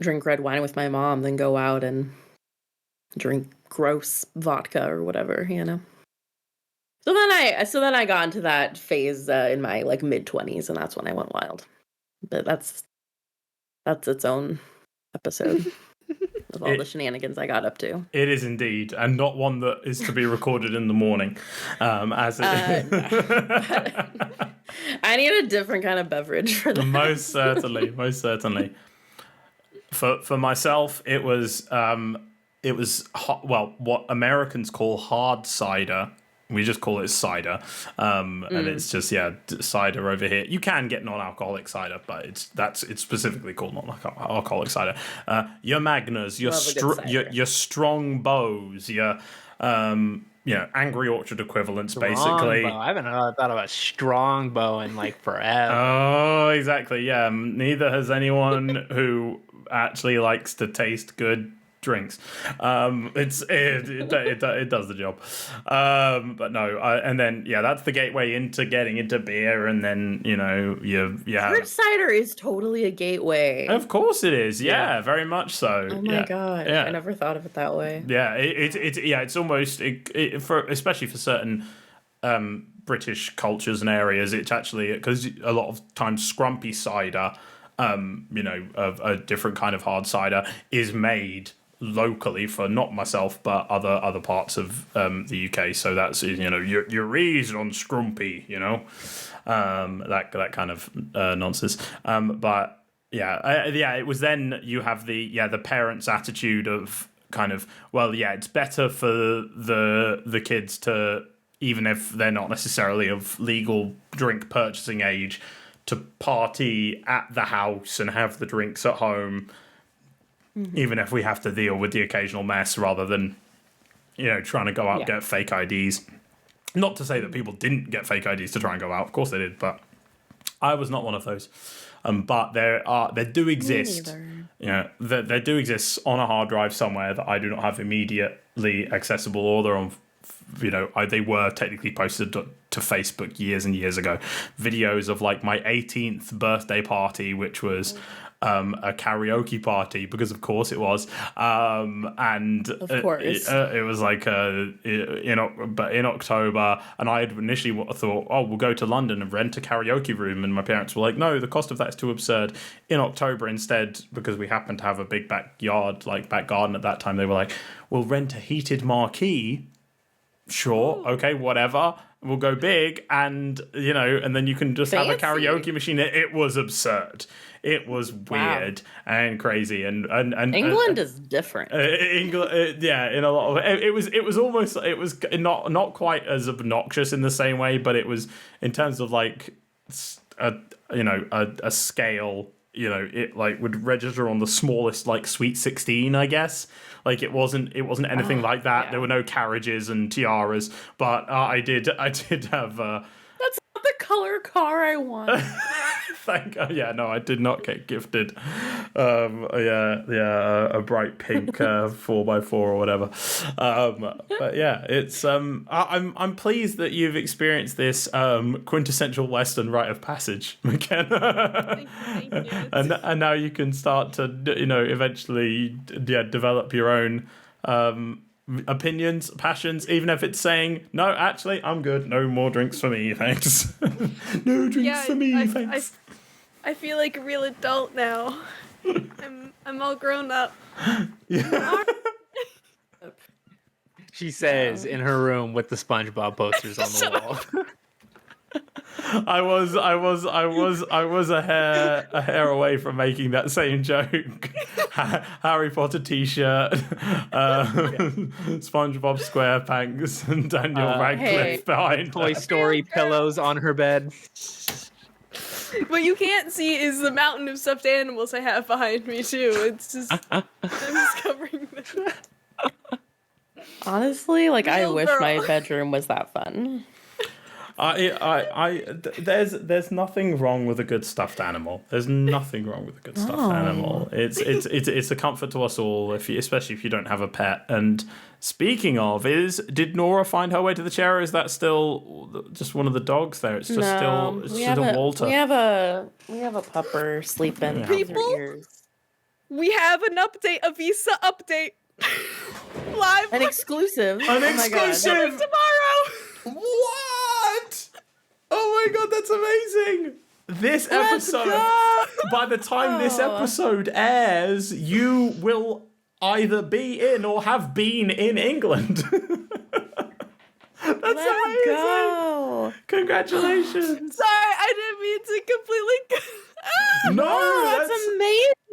drink red wine with my mom than go out and drink gross vodka or whatever, So then I got into that phase in my like mid-20s, and that's when I went wild. But that's its own episode of all the shenanigans I got up to.
It is indeed, and not one that is to be recorded in the morning, as it
I need a different kind of beverage for that.
most certainly. For myself, it was hot, well, what Americans call hard cider. We just call it cider, and it's just cider over here. You can get non-alcoholic cider, but it's specifically called non-alcoholic cider. Your Magnas, your strong bows, your Angry Orchard equivalents, basically.
Strongbow. I haven't thought of a strongbow in like forever.
Oh, exactly. Yeah, neither has anyone who actually likes to taste good drinks. It does the job. But no, and then that's the gateway into getting into beer, and then you have
Fruit cider is totally a gateway.
Of course it is. Yeah, very much so.
Oh my gosh,
yeah.
I never thought of it that way.
Yeah, it's almost for especially for certain British cultures and areas, it's actually, because a lot of times scrumpy cider, a different kind of hard cider, is made locally for not myself but other parts of the UK. So that's, you're raised on scrumpy, that kind of nonsense. But it was then you have the parents' attitude of kind of, well, yeah, it's better for the kids to, even if they're not necessarily of legal drink purchasing age, to party at the house and have the drinks at home, even if we have to deal with the occasional mess, rather than, trying to go out and get fake IDs. Not to say that people didn't get fake IDs to try and go out. Of course they did, but I was not one of those. But there do exist. There do exist on a hard drive somewhere that I do not have immediately accessible, or they're on. They were technically posted to Facebook years and years ago. Videos of like my 18th birthday party, which was a karaoke party, because of course it was, and
of course
it was like in October, and I had initially thought, oh, we'll go to London and rent a karaoke room, and my parents were like, no, the cost of that's too absurd. In October instead, because we happened to have a big backyard, like back garden at that time, they were like, we'll rent a heated marquee. Sure, okay, whatever. We'll go big, and and then you can just have a karaoke machine. It was absurd. It was weird and crazy, and
England is different.
England, in a lot of it was almost, it was not quite as obnoxious in the same way, but it was in terms of like a scale. It like would register on the smallest, like Sweet 16, I guess. Like it wasn't anything like that. Yeah. There were no carriages and tiaras, but I did have.
That's not the color car I want.
Thank God. Yeah, no, I did not get gifted. A bright pink 4x4 or whatever. But yeah, it's I'm pleased that you've experienced this quintessential Western rite of passage, Makenna. Thank you. And now you can start to eventually develop your own opinions, passions, even if it's saying, no, actually, I'm good. No more drinks for me, thanks. No drinks for me, thanks.
I feel like a real adult now. I'm all grown up.
Yeah.
She says in her room with the SpongeBob posters on the wall.
I was a hair away from making that same joke. Harry Potter T-shirt, SpongeBob SquarePants, and Daniel Radcliffe behind
Toy Story pillows on her bed.
What you can't see is the mountain of stuffed animals I have behind me too. It's just I'm just covering them.
Honestly, like I wish my bedroom was that fun.
There's nothing wrong with a good stuffed animal. There's nothing wrong with a good stuffed animal. It's a comfort to us all, especially if you don't have a pet. And speaking of, did Nora find her way to the chair? Or is that still just one of the dogs there? It's just still Walter.
We have a pupper sleeping in her ears.
We have an update, a visa update. Live.
An exclusive.
An exclusive.
Tomorrow.
What? Oh my God, that's amazing. This episode, by the time this episode airs, you will either be in or have been in England. That's amazing.
Go.
Congratulations.
Sorry, I didn't mean to completely...
No,
that's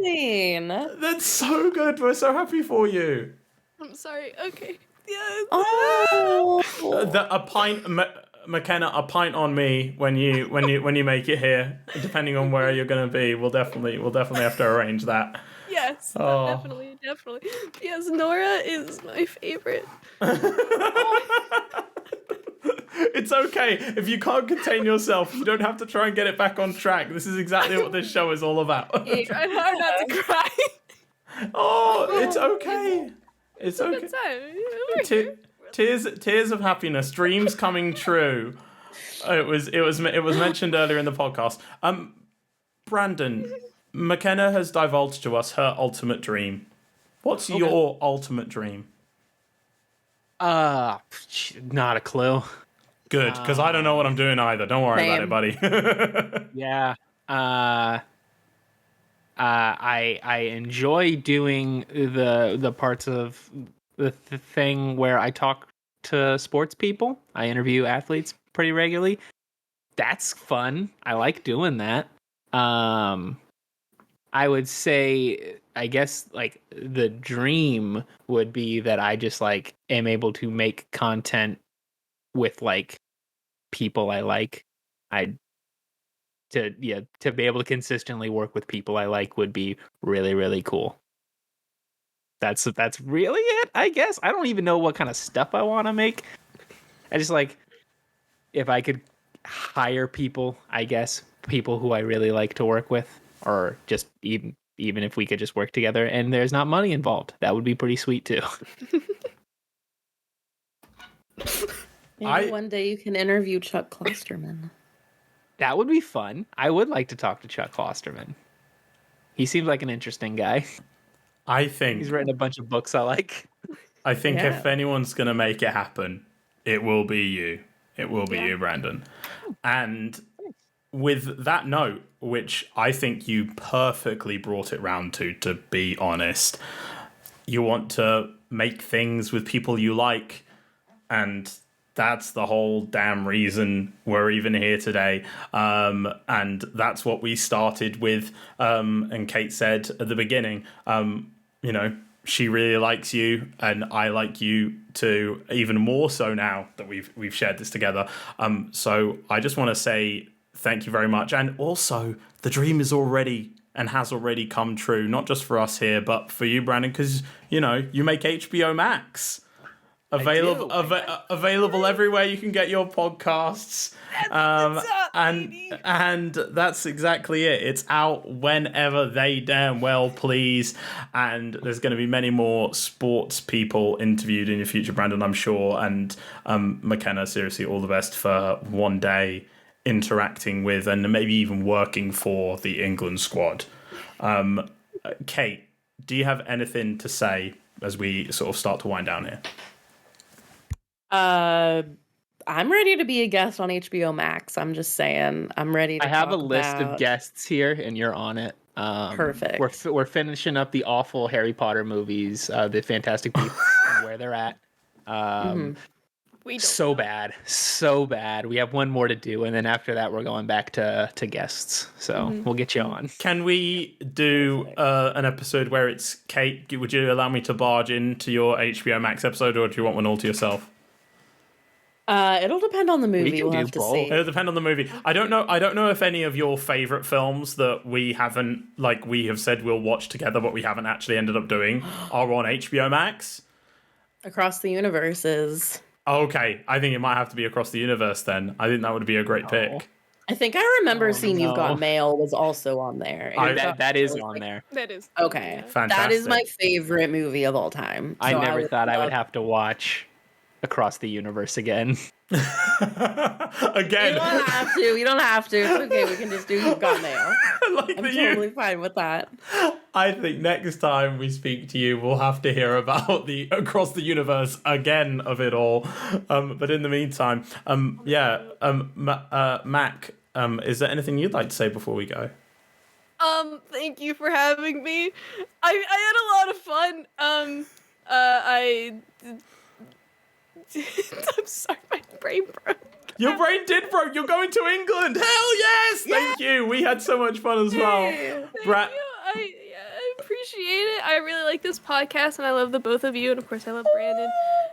amazing.
That's so good. We're so happy for you.
I'm sorry. Okay. Yeah.
Oh.
A pint, Makenna. A pint on me when you make it here. Depending on where you're going to be, we'll definitely have to arrange that.
Yes. Definitely. Yes, Nora is my favorite.
It's okay if you can't contain yourself. You don't have to try and get it back on track. This is exactly what this show is all about.
I tried hard not to cry.
Oh, it's okay. It's okay. Tears of happiness, dreams coming true. It was mentioned earlier in the podcast. Brandon, Makenna has divulged to us her ultimate dream. What's your ultimate dream?
Not a clue.
Good, because I don't know what I'm doing either. Don't worry about it, buddy.
Yeah. I enjoy doing the parts of the thing where I talk to sports people. I interview athletes pretty regularly. That's fun. I like doing that. I would say, I guess, like, the dream would be that I just, like, am able to make content with, like, people I like. To be able to consistently work with people I like would be really, really cool. That's really it, I guess. I don't even know what kind of stuff I want to make. I just, like, if I could hire people, I guess, people who I really like to work with, or just even if we could just work together and there's not money involved, that would be pretty sweet too.
Maybe one day you can interview Chuck Klosterman.
That would be fun. I would like to talk to Chuck Klosterman. He seems like an interesting guy.
I think
He's written a bunch of books I like.
I think if anyone's going to make it happen, it will be you. It will be you, Brandon. And with that note, which I think you perfectly brought it round to be honest, you want to make things with people you like, and that's the whole damn reason we're even here today. And that's what we started with. And Cait said at the beginning, you know, she really likes you and I like you too, even more so now that we've shared this together. So I just want to say thank you very much. And also, the dream is already and has already come true, not just for us here, but for you, Brandon, because, you know, you make HBO Max. Available everywhere you can get your podcasts. And that's exactly it. It's out whenever they damn well please. And there's going to be many more sports people interviewed in the future, Brandon, I'm sure. And Makenna, seriously, all the best for one day interacting with and maybe even working for the England squad. Cait, do you have anything to say as we sort of start to wind down here?
I'm ready to be a guest on HBO Max. I'm just saying, I'm ready to
I have a list
about...
of guests here, and you're on it.
Perfect.
We're finishing up the awful Harry Potter movies, the Fantastic Beasts, and where they're at. So bad. We have one more to do, and then after that, we're going back to guests. So we'll get you on.
Can we do an episode where it's Cait? Would you allow me to barge into your HBO Max episode, or do you want one all to yourself?
It'll depend on the movie. We'll have to see.
It'll depend on the movie. I don't know if any of your favorite films that we haven't, like, we have said we'll watch together, but we haven't actually ended up doing, are on HBO Max.
Across the Universes.
Okay, I think it might have to be Across the Universe then. I think that would be a great pick.
I think I remember seeing You've Got Mail was also on there.
That is on there.
That is.
Okay.
Fantastic.
That is my favorite movie of all time.
I never thought I would have to watch Across the Universe again.
Again.
You don't have to. It's okay. We can just do You've Got Mail. I'm totally fine with that.
I think next time we speak to you, we'll have to hear about the Across the Universe again of it all. But in the meantime, Mac, is there anything you'd like to say before we go?
Thank you for having me. I had a lot of fun. I'm sorry, my brain broke.
Your brain did broke. You're going to England. Hell yes! Thank you. We had so much fun as well.
Thank you. I appreciate it. I really like this podcast, and I love the both of you, and of course, I love Brandon.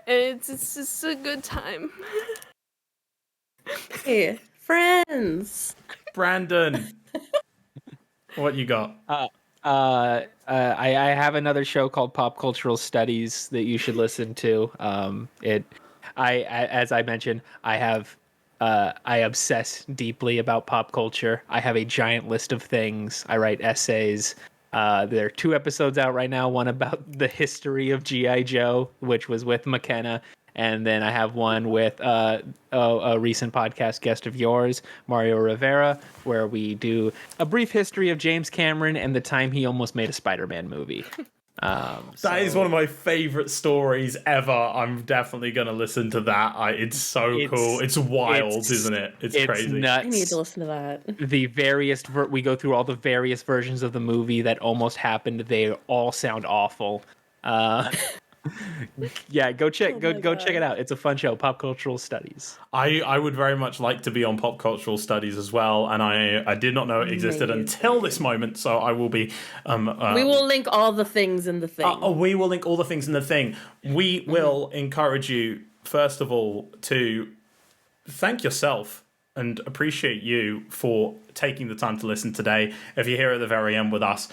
And it's just a good time.
Hey, friends. Brandon,
what you got?
I have another show called Pop Cultural Studies that you should listen to. As I mentioned, I obsess deeply about pop culture. I have a giant list of things. I write essays. There are 2 episodes out right now. One about the history of G.I. Joe, which was with Makenna. And then I have one with a recent podcast guest of yours, Mario Rivera, where we do a brief history of James Cameron and the time he almost made a Spider-Man movie.
That is one of my favorite stories ever. I'm definitely going to listen to that. It's so cool. It's wild, isn't it? It's crazy.
Nuts.
I need to listen to that.
The various we go through all the various versions of the movie that almost happened. They all sound awful. Yeah, go check it out. It's a fun show. Pop Cultural Studies.
I would very much like to be on Pop Cultural Studies as well, and I did not know it existed until this moment, so I will be...
we will link all the things in the thing.
we will link all the things in the thing. We will encourage you, first of all, to thank yourself and appreciate you for taking the time to listen today. If you're here at the very end with us,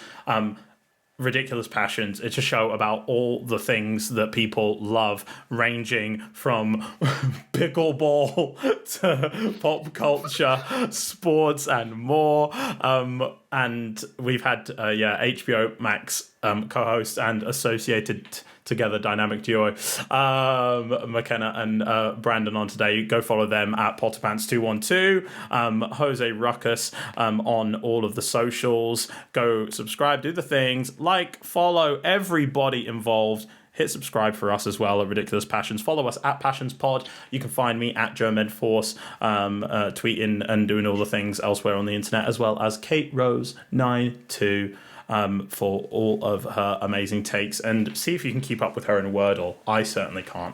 Ridiculous Passions. It's a show about all the things that people love, ranging from pickleball to pop culture, sports, and more. And we've had HBO Mac's co-host and associated together dynamic duo, Makenna and Brandon on today. Go follow them at Potterpants212, Jose Ruckus on all of the socials. Go subscribe, do the things, like, follow everybody involved. Hit subscribe for us as well at Ridiculous Passions. Follow us at PassionsPod. You can find me at Joe Medforce, tweeting and doing all the things elsewhere on the internet, as well as Cait Rose 92. For all of her amazing takes, and see if you can keep up with her in Wordle. I certainly can't.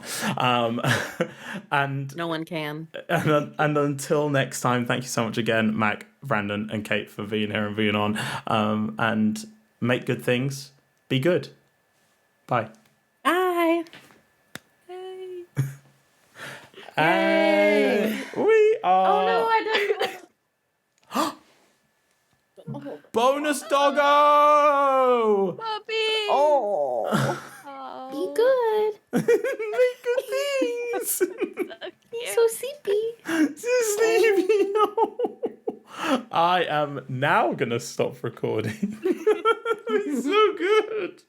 And
no one can.
And until next time, thank you so much again, Mac, Brandon, and Cait, for being here and being on. And make good things. Be good. Bye.
Bye.
Hey.
And we are.
Oh no, I didn't.
Bonus doggo!
Puppy.
Oh.
Oh.
Be good.
Make good things.
So sleepy.
Sleepy. I am now gonna stop recording. It's so good.